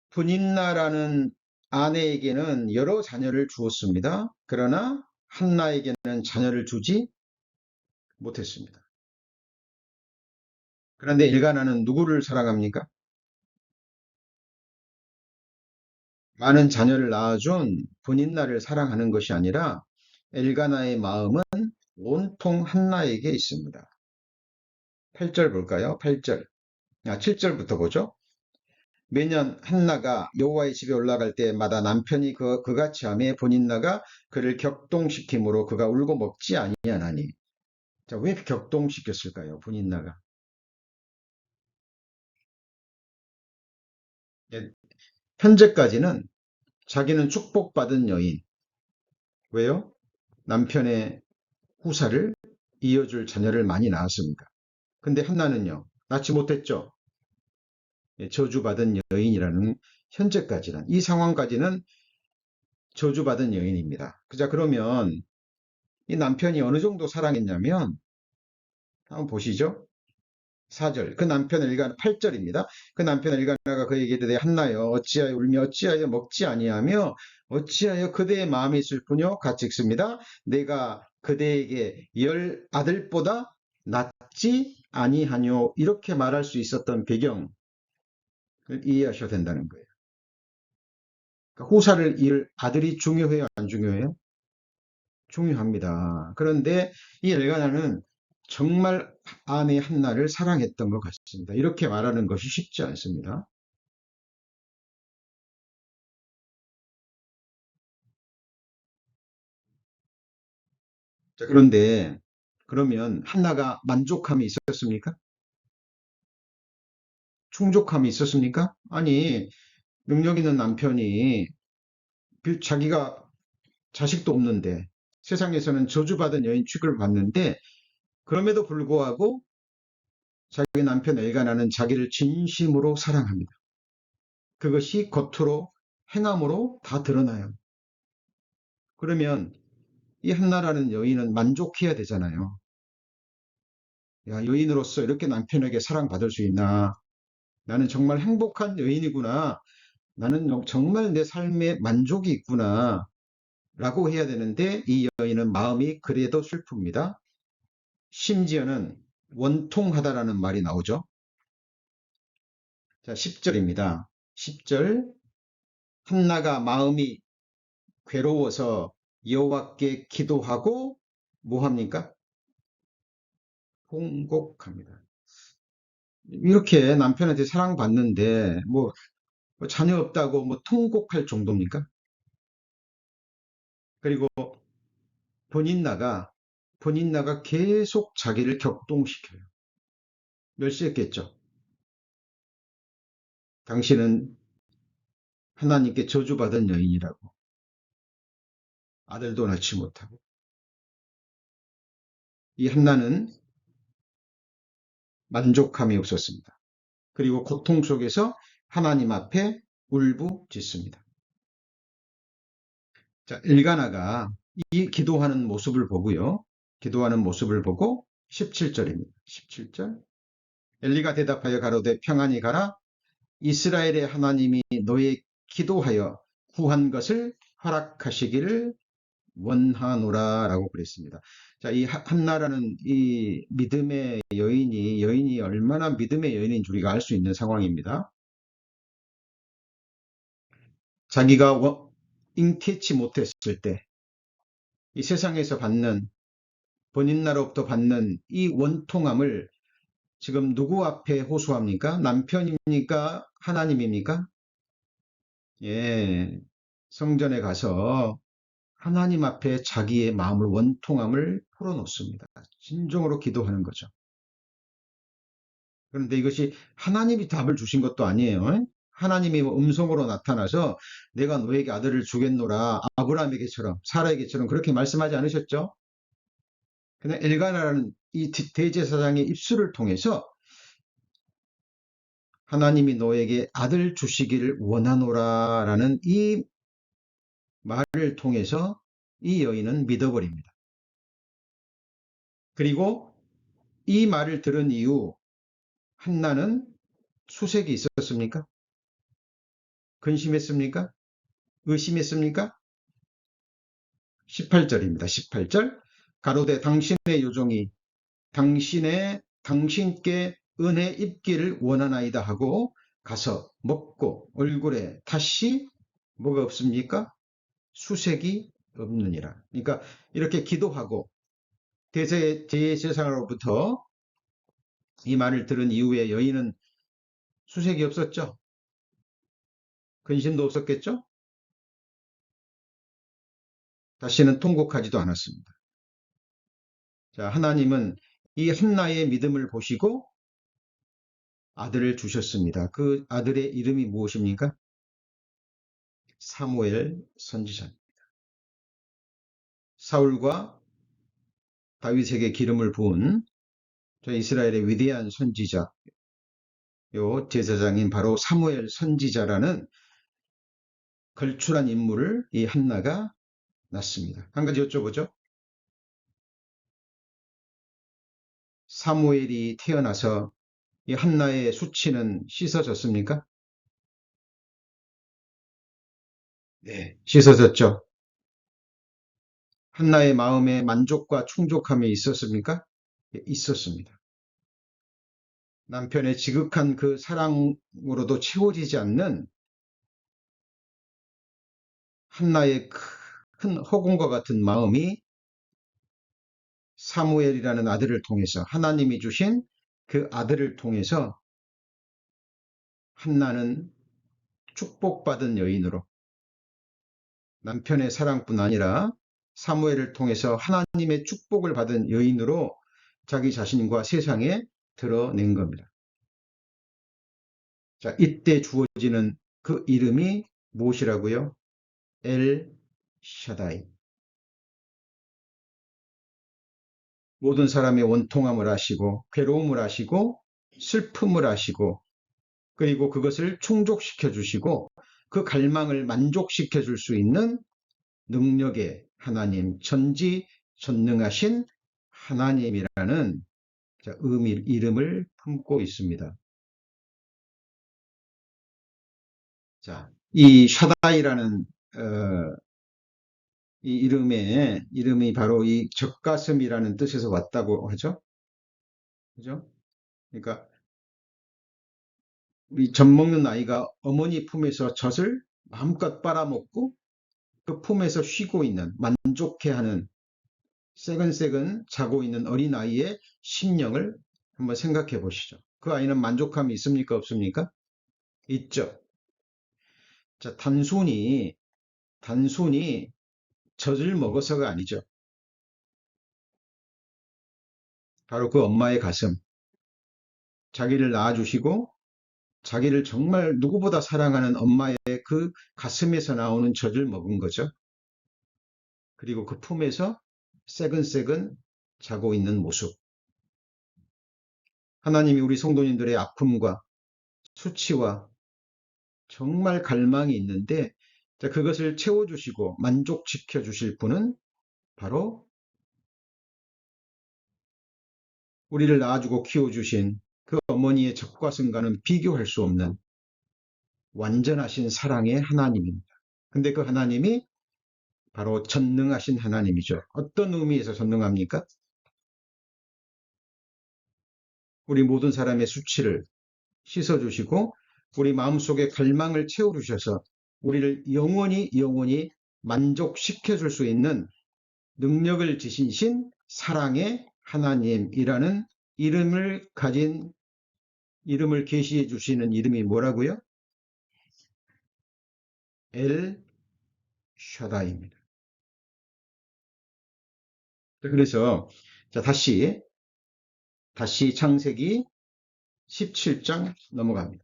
분인나라는 아내에게는 여러 자녀를 주었습니다. 그러나 한나에게는 자녀를 주지 못했습니다. 그런데 엘가나는 누구를 사랑합니까? 많은 자녀를 낳아준 분인나를 사랑하는 것이 아니라 엘가나의 마음은 온통 한나에게 있습니다. 8절 볼까요? 8절. 7절부터 보죠. 매년 한나가 여호와의 집에 올라갈 때마다 남편이 그같이 하매 분인나가 그를 격동시키므로 그가 울고 먹지 아니하나니. 자, 왜 격동시켰을까요? 분인나가. 예, 현재까지는 자기는 축복받은 여인. 왜요? 남편의 후사를 이어줄 자녀를 많이 낳았습니다. 근데 한나는요, 낳지 못했죠. 예, 저주받은 여인이라는 현재까지는, 이 상황까지는 저주받은 여인입니다. 자, 그러면 이 남편이 어느 정도 사랑했냐면, 한번 보시죠. 4절. 그 남편 엘가나 8절입니다. 그 남편 엘가나가 그에게 이르되 한나여 어찌하여 울며 어찌하여 먹지 아니하며 어찌하여 그대의 마음이 슬프뇨? 같이 읽습니다. 내가 그대에게 10아들보다 낫지 아니하뇨. 이렇게 말할 수 있었던 배경을 이해하셔야 된다는 거예요. 그러니까 후사를 이을 아들이 중요해요? 안 중요해요? 중요합니다. 그런데 이 엘가나는 정말 아내 한나를 사랑했던 것 같습니다. 이렇게 말하는 것이 쉽지 않습니다. 자, 그런데 그러면 한나가 만족함이 있었습니까? 충족함이 있었습니까? 아니, 능력 있는 남편이 자기가 자식도 없는데 세상에서는 저주받은 여인 취급을 받는데 그럼에도 불구하고 자기 남편 엘가나는 자기를 진심으로 사랑합니다. 그것이 겉으로 행함으로 다 드러나요. 그러면 이 한나라는 여인은 만족해야 되잖아요. 야, 여인으로서 이렇게 남편에게 사랑받을 수 있나? 나는 정말 행복한 여인이구나. 나는 정말 내 삶에 만족이 있구나. 라고 해야 되는데 이 여인은 마음이 그래도 슬픕니다. 심지어는 원통하다라는 말이 나오죠. 자, 10절입니다. 10절. 한나가 마음이 괴로워서 여호와께 기도하고 뭐 합니까? 통곡합니다. 이렇게 남편한테 사랑받는데 뭐 자녀 없다고 뭐 통곡할 정도입니까? 그리고 본인나가 계속 자기를 격동시켜요. 멸시했겠죠. 당신은 하나님께 저주받은 여인이라고. 아들도 낳지 못하고. 이 한나는 만족함이 없었습니다. 그리고 고통 속에서 하나님 앞에 울부짖습니다. 자, 엘가나가 이 기도하는 모습을 보고요. 기도하는 모습을 보고 17절입니다. 17절. 엘리가 대답하여 가로되 평안히 가라. 이스라엘의 하나님이 너의 기도하여 구한 것을 허락하시기를 원하노라 라고 그랬습니다. 자, 이 한나라는 이 믿음의 여인이 얼마나 믿음의 여인인 줄 우리가 알 수 있는 상황입니다. 자기가 잉태치 못했을 때 이 세상에서 받는 본인나로부터 받는 이 원통함을 지금 누구 앞에 호소합니까? 남편입니까? 하나님입니까? 예, 성전에 가서 하나님 앞에 자기의 마음을 원통함을 풀어놓습니다. 진정으로 기도하는 거죠. 그런데 이것이 하나님이 답을 주신 것도 아니에요. 하나님이 음성으로 나타나서 내가 너에게 아들을 주겠노라 아브라함에게처럼 사라에게처럼 그렇게 말씀하지 않으셨죠? 그냥 엘가나라는 이 대제사장의 입술을 통해서 하나님이 너에게 아들 주시기를 원하노라 라는 이 말을 통해서 이 여인은 믿어버립니다. 그리고 이 말을 들은 이후 한나는 수색이 있었습니까? 근심했습니까? 의심했습니까? 18절입니다. 18절. 가로되 당신의 요종이 당신께 은혜 입기를 원하나이다 하고 가서 먹고 얼굴에 다시 뭐가 없습니까? 수색이 없느니라. 그러니까 이렇게 기도하고 대제사장으로부터 이 말을 들은 이후에 여인은 수색이 없었죠. 근심도 없었겠죠. 다시는 통곡하지도 않았습니다. 자, 하나님은 이 한나의 믿음을 보시고 아들을 주셨습니다. 그 아들의 이름이 무엇입니까? 사무엘 선지자입니다. 사울과 다윗에게 기름을 부은 이스라엘의 위대한 선지자, 요 제사장인 바로 사무엘 선지자라는 걸출한 인물을 이 한나가 낳습니다. 한 가지 여쭤보죠. 사무엘이 태어나서 이 한나의 수치는 씻어졌습니까? 네, 씻어졌죠. 한나의 마음에 만족과 충족함이 있었습니까? 예, 있었습니다. 남편의 지극한 그 사랑으로도 채워지지 않는 한나의 큰 허공과 같은 마음이 사무엘이라는 아들을 통해서 하나님이 주신 그 아들을 통해서 한나는 축복받은 여인으로 남편의 사랑뿐 아니라 사무엘을 통해서 하나님의 축복을 받은 여인으로 자기 자신과 세상에 드러낸 겁니다. 자, 이때 주어지는 그 이름이 무엇이라고요? 엘 샤다이. 모든 사람의 원통함을 아시고 괴로움을 아시고 슬픔을 아시고 그리고 그것을 충족시켜 주시고 그 갈망을 만족시켜 줄 수 있는 능력의 하나님, 전지전능하신 하나님이라는 이름을 품고 있습니다. 자, 이 샤다이라는 이 이름이 바로 이 젖가슴이라는 뜻에서 왔다고 하죠. 그죠? 그러니까 우리 젖 먹는 아이가 어머니 품에서 젖을 마음껏 빨아먹고 그 품에서 쉬고 있는, 만족해하는, 새근새근 자고 있는 어린아이의 심령을 한번 생각해 보시죠. 그 아이는 만족감이 있습니까? 없습니까? 있죠. 자, 단순히 젖을 먹어서가 아니죠. 바로 그 엄마의 가슴, 자기를 낳아주시고 자기를 정말 누구보다 사랑하는 엄마의 그 가슴에서 나오는 젖을 먹은 거죠. 그리고 그 품에서 새근새근 자고 있는 모습. 하나님이 우리 성도님들의 아픔과 수치와 정말 갈망이 있는데 그것을 채워주시고 만족시켜 주실 분은 바로 우리를 낳아주고 키워주신 그 어머니의 젖과슴과는 비교할 수 없는 완전하신 사랑의 하나님입니다. 근데 그 하나님이 바로 전능하신 하나님이죠. 어떤 의미에서 전능합니까? 우리 모든 사람의 수치를 씻어주시고 우리 마음속에 갈망을 채워주셔서 우리를 영원히 만족시켜 줄 수 있는 능력을 지니신 사랑의 하나님이라는 이름을 계시해 주시는 이름이 뭐라고요? 엘 샤다이입니다. 그래서 자, 다시 창세기 17장 넘어갑니다.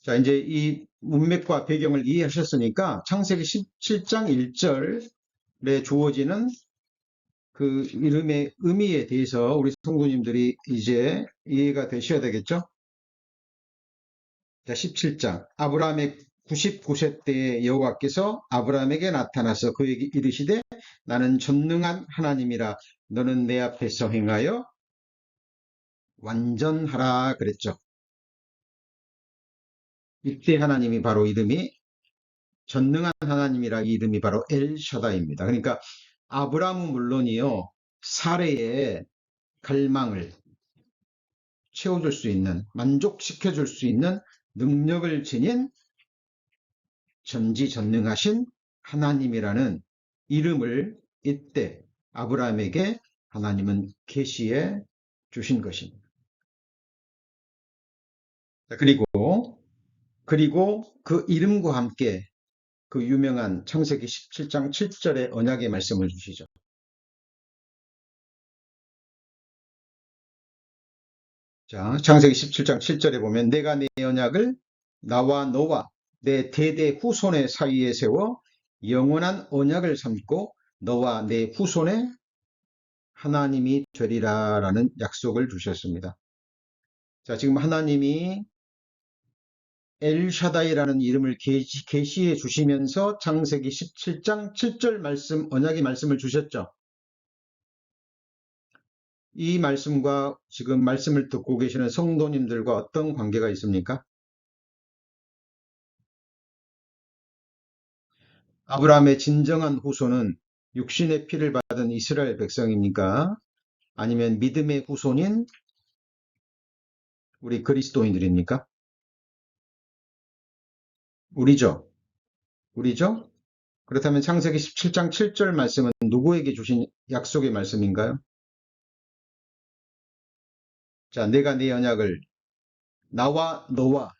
자, 이제 이 문맥과 배경을 이해하셨으니까 창세기 17장 1절에 주어지는 그 이름의 의미에 대해서 우리 성도님들이 이제 이해가 되셔야 되겠죠? 자, 17장. 아브라함의 99세 때에 여호와께서 아브라함에게 나타나서 그에게 이르시되 나는 전능한 하나님이라 너는 내 앞에서 행하여 완전하라 그랬죠. 이때 하나님이 바로 이름이 전능한 하나님이라 이름이 바로 엘샤다입니다. 그러니까 아브라함은 물론이요. 사례의 갈망을 채워줄 수 있는, 만족시켜줄 수 있는 능력을 지닌 전지전능하신 하나님이라는 이름을 이때 아브라함에게 하나님은 계시해 주신 것입니다. 그리고 그 이름과 함께 그 유명한 창세기 17장 7절의 언약의 말씀을 주시죠. 자, 창세기 17장 7절에 보면 내가 내 언약을 나와 너와 내 대대 후손의 사이에 세워 영원한 언약을 삼고 너와 내 후손의 하나님이 되리라 라는 약속을 주셨습니다. 자, 지금 하나님이 엘샤다이라는 이름을 계시해 주시면서 창세기 17장 7절 말씀, 언약의 말씀을 주셨죠. 이 말씀과 지금 말씀을 듣고 계시는 성도님들과 어떤 관계가 있습니까? 아브라함의 진정한 후손은 육신의 피를 받은 이스라엘 백성입니까? 아니면 믿음의 후손인 우리 그리스도인들입니까? 우리죠. 우리죠? 그렇다면 창세기 17장 7절 말씀은 누구에게 주신 약속의 말씀인가요? 자, 내가 네 언약을 나와 너와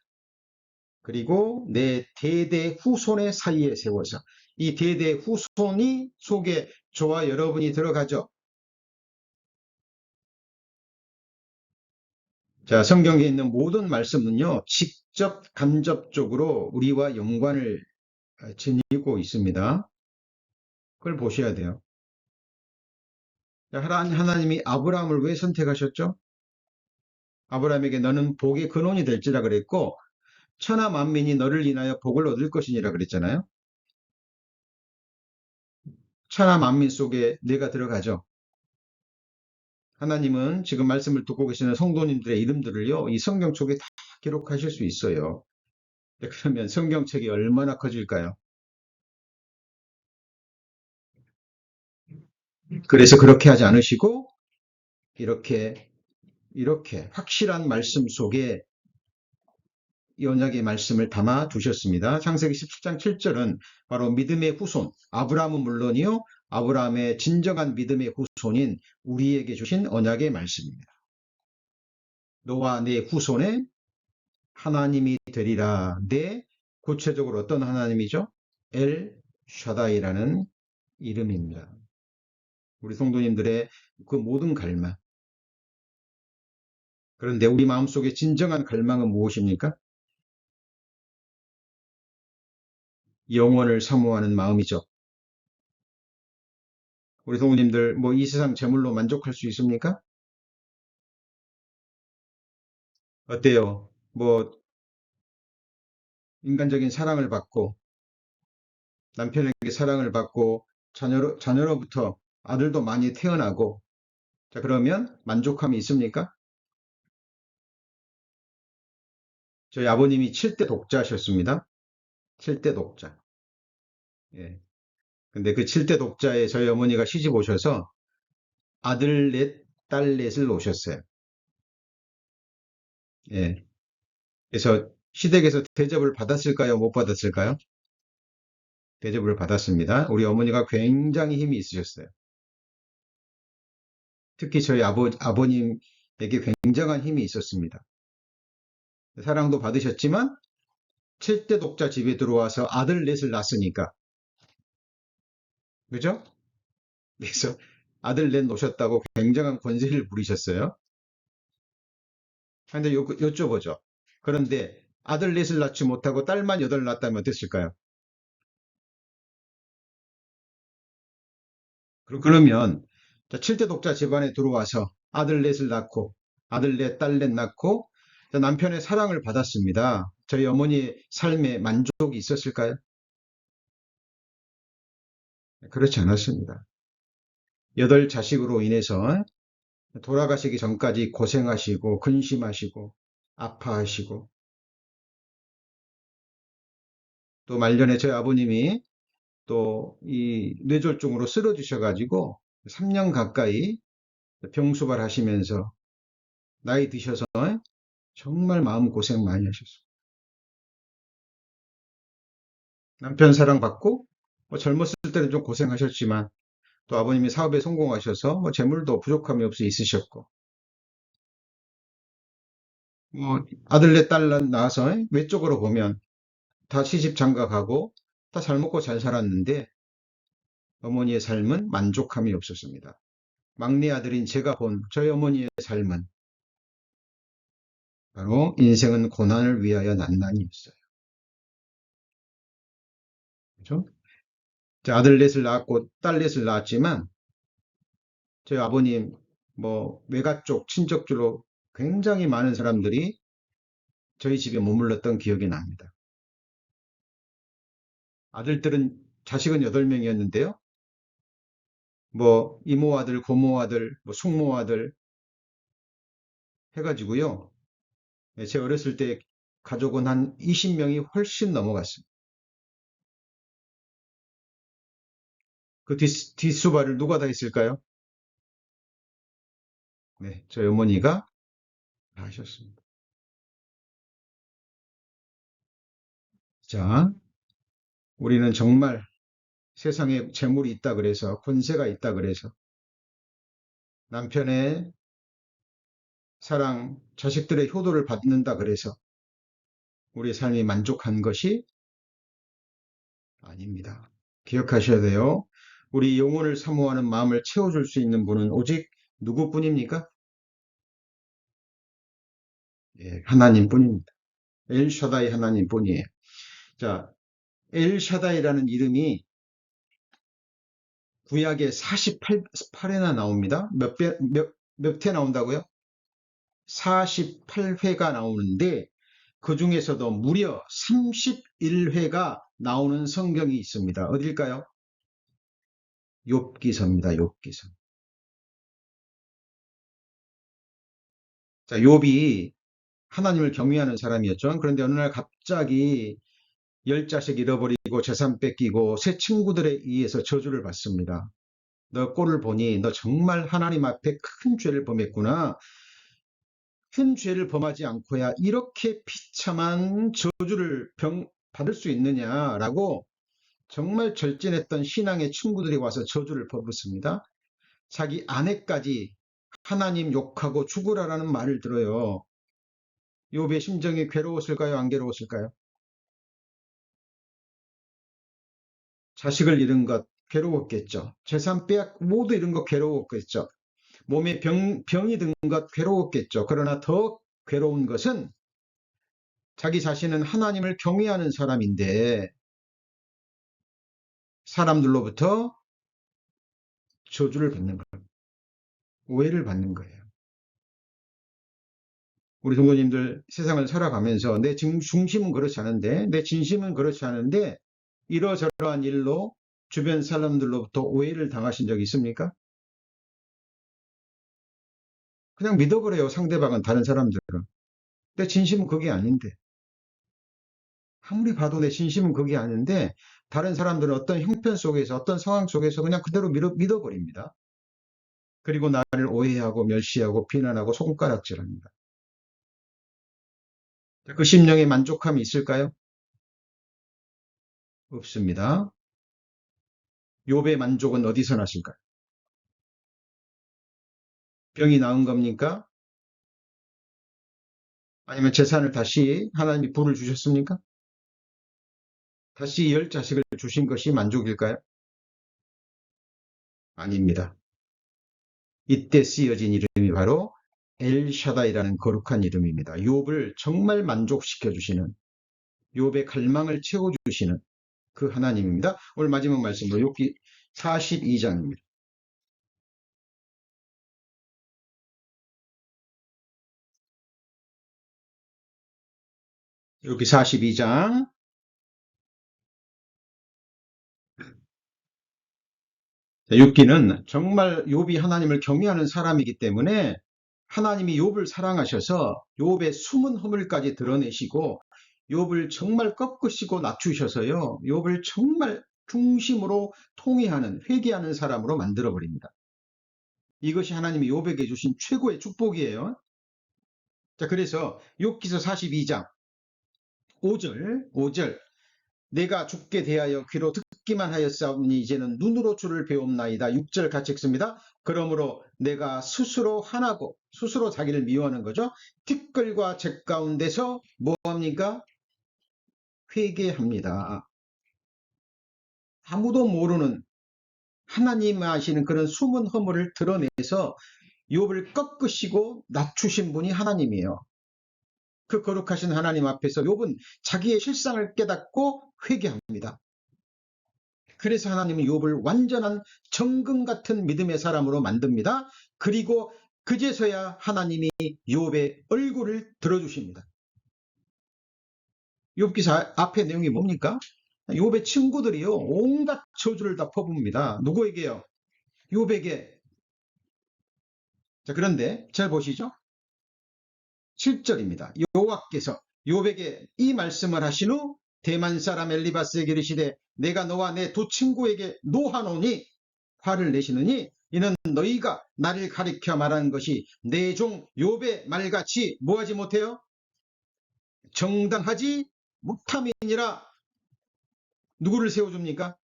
그리고 내 대대 후손의 사이에 세워서 이 대대 후손이 속에 저와 여러분이 들어가죠. 자, 성경에 있는 모든 말씀은요, 직접 간접적으로 우리와 연관을 지니고 있습니다. 그걸 보셔야 돼요. 자, 하나님이 아브라함을 왜 선택하셨죠? 아브라함에게 너는 복의 근원이 될지라 그랬고 천하 만민이 너를 인하여 복을 얻을 것이니라 그랬잖아요. 천하 만민 속에 내가 들어가죠. 하나님은 지금 말씀을 듣고 계시는 성도님들의 이름들을요, 이 성경책에 다 기록하실 수 있어요. 그러면 성경책이 얼마나 커질까요? 그래서 그렇게 하지 않으시고 이렇게 확실한 말씀 속에 이 언약의 말씀을 담아 두셨습니다. 창세기 17장 7절은 바로 믿음의 후손, 아브라함은 물론이요, 아브라함의 진정한 믿음의 후손인 우리에게 주신 언약의 말씀입니다. 너와 내 후손의 하나님이 되리라. 내 구체적으로 어떤 하나님이죠? 엘 샤다이라는 이름입니다. 우리 성도님들의 그 모든 갈망. 그런데 우리 마음속에 진정한 갈망은 무엇입니까? 영원을 사모하는 마음이죠. 우리 성도님들 뭐 이 세상 재물로 만족할 수 있습니까? 어때요? 뭐 인간적인 사랑을 받고 남편에게 사랑을 받고 자녀로부터 아들도 많이 태어나고 자 그러면 만족함이 있습니까? 저희 아버님이 7대 독자셨습니다. 7대 독자. 예. 근데 그 7대 독자에 저희 어머니가 시집 오셔서 아들 넷, 딸 넷을 놓으셨어요. 예. 그래서 시댁에서 대접을 받았을까요? 못 받았을까요? 대접을 받았습니다. 우리 어머니가 굉장히 힘이 있으셨어요. 특히 저희 아버님에게 굉장한 힘이 있었습니다. 사랑도 받으셨지만 7대 독자 집에 들어와서 아들 넷을 낳았으니까. 그죠? 그래서 아들 넷 놓으셨다고 굉장한 권세를 부리셨어요. 근데 여쭤보죠. 그런데 아들 넷을 낳지 못하고 딸만 8 낳았다면 어땠을까요? 그러면 7대 독자 집안에 들어와서 아들 넷을 낳고 아들 넷, 딸 넷 낳고 남편의 사랑을 받았습니다. 저희 어머니의 삶에 만족이 있었을까요? 그렇지 않았습니다. 8자식으로 인해서 돌아가시기 전까지 고생하시고 근심하시고 아파하시고 또 말년에 저희 아버님이 또 이 뇌졸중으로 쓰러지셔가지고 3년 가까이 병수발 하시면서 나이 드셔서 정말 마음고생 많이 하셨어요. 남편 사랑받고 뭐 젊었을 때는 좀 고생하셨지만 또 아버님이 사업에 성공하셔서 뭐 재물도 부족함이 없이 있으셨고 뭐 아들내 딸 낳아서 외적으로 보면 다 시집 장가가고 다 잘 먹고 잘 살았는데 어머니의 삶은 만족함이 없었습니다. 막내 아들인 제가 본 저희 어머니의 삶은 바로 인생은 고난을 위하여 난난이었어요. 그죠? 아들 넷을 낳았고 딸 넷을 낳았지만 저희 아버님 뭐 외가 쪽 친척들로 굉장히 많은 사람들이 저희 집에 머물렀던 기억이 납니다. 아들들은 자식은 8명이었는데요. 뭐 이모 아들, 고모 아들, 뭐 숙모 아들 해가지고요. 제 어렸을 때 가족은 한 20명이 훨씬 넘어갔습니다. 그 뒷수발을 누가 다 했을까요? 네, 저희 어머니가 다 하셨습니다. 자, 우리는 정말 세상에 재물이 있다 그래서, 권세가 있다 그래서, 남편의 사랑, 자식들의 효도를 받는다 그래서 우리의 삶이 만족한 것이 아닙니다. 기억하셔야 돼요. 우리 영혼을 사모하는 마음을 채워줄 수 있는 분은 오직 누구뿐입니까? 예, 하나님뿐입니다. 엘샤다이 하나님뿐이에요. 자, 엘샤다이라는 이름이 구약에 48회나 나옵니다. 몇 회 나온다고요? 48회가 나오는데 그 중에서도 무려 31회가 나오는 성경이 있습니다. 어딜까요? 욥기서입니다. 욥기서. 자, 욥이 하나님을 경외하는 사람이었죠. 그런데 어느 날 갑자기 10자식 잃어버리고 재산 뺏기고 새 친구들에 의해서 저주를 받습니다. 너 꼴을 보니 너 정말 하나님 앞에 큰 죄를 범했구나. 큰 죄를 범하지 않고야 이렇게 비참한 저주를 받을 수 있느냐라고 정말 절진했던 신앙의 친구들이 와서 저주를 퍼붓습니다. 자기 아내까지 하나님 욕하고 죽으라라는 말을 들어요. 욥의 심정이 괴로웠을까요? 안 괴로웠을까요? 자식을 잃은 것 괴로웠겠죠. 재산 빼앗 모두 잃은 것 괴로웠겠죠. 몸에 병이 든 것 괴로웠겠죠. 그러나 더 괴로운 것은 자기 자신은 하나님을 경외하는 사람인데 사람들로부터 저주를 받는 거예요. 오해를 받는 거예요. 우리 성도님들 세상을 살아가면서 내 중심은 그렇지 않은데 내 진심은 그렇지 않은데 이러저러한 일로 주변 사람들로부터 오해를 당하신 적 있습니까? 그냥 믿어버려요. 상대방은 다른 사람들은. 내 진심은 그게 아닌데. 아무리 봐도 내 진심은 그게 아닌데 다른 사람들은 어떤 형편 속에서 어떤 상황 속에서 그냥 그대로 믿어버립니다. 그리고 나를 오해하고 멸시하고 비난하고 손가락질합니다. 그 심령에 만족함이 있을까요? 없습니다. 욥의 만족은 어디서 나실까요? 병이 나은 겁니까? 아니면 재산을 다시 하나님이 부를 주셨습니까? 다시 10자식을 주신 것이 만족일까요? 아닙니다. 이때 쓰여진 이름이 바로 엘샤다이라는 거룩한 이름입니다. 욥을 정말 만족시켜 주시는, 욥의 갈망을 채워 주시는 그 하나님입니다. 오늘 마지막 말씀으로 욥기 42장입니다. 욥기 42장. 욥기는 정말 욥이 하나님을 경외하는 사람이기 때문에 하나님이 욥을 사랑하셔서 욥의 숨은 허물까지 드러내시고 욥을 정말 꺾으시고 낮추셔서요. 욥을 정말 중심으로 통회하는 회개하는 사람으로 만들어 버립니다. 이것이 하나님이 욥에게 주신 최고의 축복이에요. 자, 그래서 욥기서 42장 5절 내가 죽게 대하여 귀로 듣기만 하였사오니 이제는 눈으로 주를 배움나이다. 6절 같이 읽습니다. 그러므로 내가 스스로 화나고 스스로 자기를 미워하는 거죠. 티끌과 재 가운데서 뭐합니까? 회개합니다. 아무도 모르는 하나님 아시는 그런 숨은 허물을 드러내서 욥을 꺾으시고 낮추신 분이 하나님이에요. 그 거룩하신 하나님 앞에서 욥은 자기의 실상을 깨닫고 회개합니다. 그래서 하나님은 욥을 완전한 정금 같은 믿음의 사람으로 만듭니다. 그리고 그제서야 하나님이 욥의 얼굴을 들어주십니다. 욥기사 앞의 내용이 뭡니까? 욥의 친구들이요 온갖 저주를 다 퍼붓습니다. 누구에게요? 욥에게. 자, 그런데 잘 보시죠. 7절입니다. 여호와께서 욥에게 이 말씀을 하신 후 대만 사람 엘리바스에게 이르시되 내가 너와 내 두 친구에게 노하노니 화를 내시느니 이는 너희가 나를 가리켜 말하는 것이 내 종 욥의 말같이 뭐하지 못해요? 정당하지 못함이니라. 누구를 세워줍니까?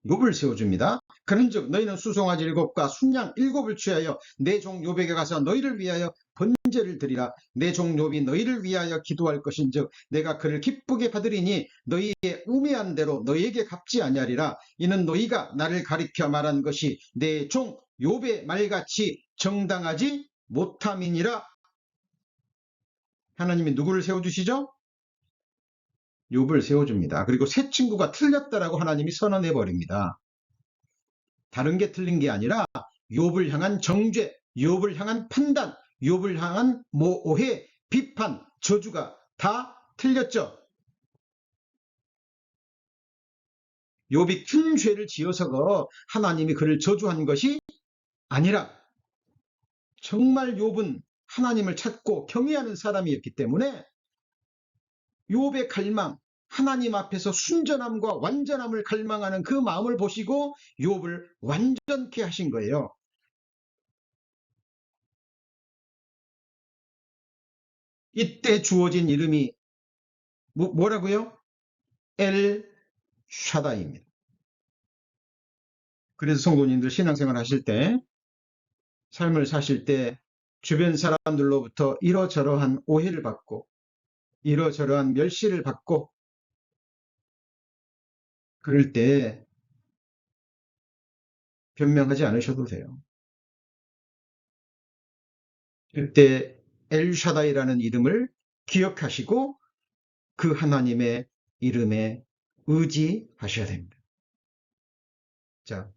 욥을 세워줍니다. 그런즉 너희는 수송아지 7과 순양 7을 취하여 내 종 욥에게 가서 너희를 위하여 번제를 드리라. 내 종 욥이 너희를 위하여 기도할 것인즉 내가 그를 기쁘게 받으리니 너희의 우매한 대로 너희에게 갚지 아니하리라. 이는 너희가 나를 가리켜 말한 것이 내 종 욥의 말같이 정당하지 못함이니라. 하나님이 누구를 세워주시죠? 욥을 세워줍니다. 그리고 새 친구가 틀렸다라고 하나님이 선언해 버립니다. 다른 게 틀린 게 아니라 욥을 향한 정죄, 욥을 향한 판단, 욥을 향한 모해, 비판, 저주가 다 틀렸죠. 욥이 큰 죄를 지어서 하나님이 그를 저주한 것이 아니라 정말 욥은 하나님을 찾고 경외하는 사람이었기 때문에 욥의 갈망, 하나님 앞에서 순전함과 완전함을 갈망하는 그 마음을 보시고 욥을 완전케 하신 거예요. 이때 주어진 이름이 뭐라고요? 엘 샤다이입니다. 그래서 성도님들 신앙생활 하실 때, 삶을 사실 때 주변 사람들로부터 이러저러한 오해를 받고 이러저러한 멸시를 받고 그럴 때 변명하지 않으셔도 돼요. 그때 엘샤다이라는 이름을 기억하시고 그 하나님의 이름에 의지하셔야 됩니다. 자,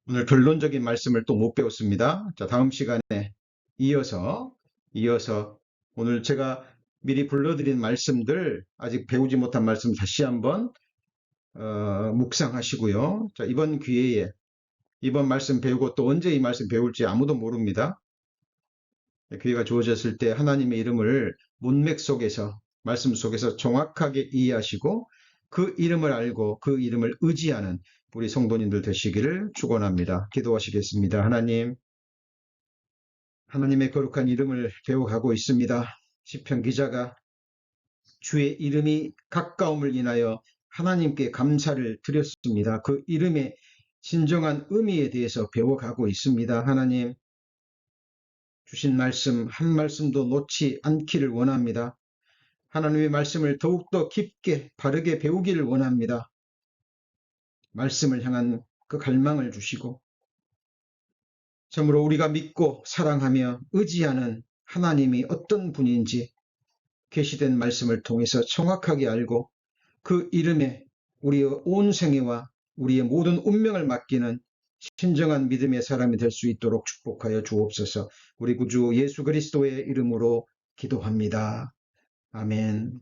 오늘 결론적인 말씀을 또 못 배웠습니다. 자, 다음 시간에 이어서 오늘 제가 미리 불러드린 말씀들, 아직 배우지 못한 말씀 다시 한번 묵상하시고요. 자, 이번 기회에 이번 말씀 배우고 또 언제 이 말씀 배울지 아무도 모릅니다. 기회가 주어졌을 때 하나님의 이름을 문맥 속에서, 말씀 속에서 정확하게 이해하시고 그 이름을 알고 그 이름을 의지하는 우리 성도님들 되시기를 축원합니다. 기도하시겠습니다. 하나님의 거룩한 이름을 배워가고 있습니다. 시편 기자가 주의 이름이 가까움을 인하여 하나님께 감사를 드렸습니다. 그 이름의 진정한 의미에 대해서 배워가고 있습니다. 하나님, 주신 말씀 한 말씀도 놓지 않기를 원합니다. 하나님의 말씀을 더욱더 깊게 바르게 배우기를 원합니다. 말씀을 향한 그 갈망을 주시고 참으로 우리가 믿고 사랑하며 의지하는 하나님이 어떤 분인지 계시된 말씀을 통해서 정확하게 알고 그 이름에 우리의 온 생애와 우리의 모든 운명을 맡기는 신정한 믿음의 사람이 될 수 있도록 축복하여 주옵소서. 우리 구주 예수 그리스도의 이름으로 기도합니다. 아멘.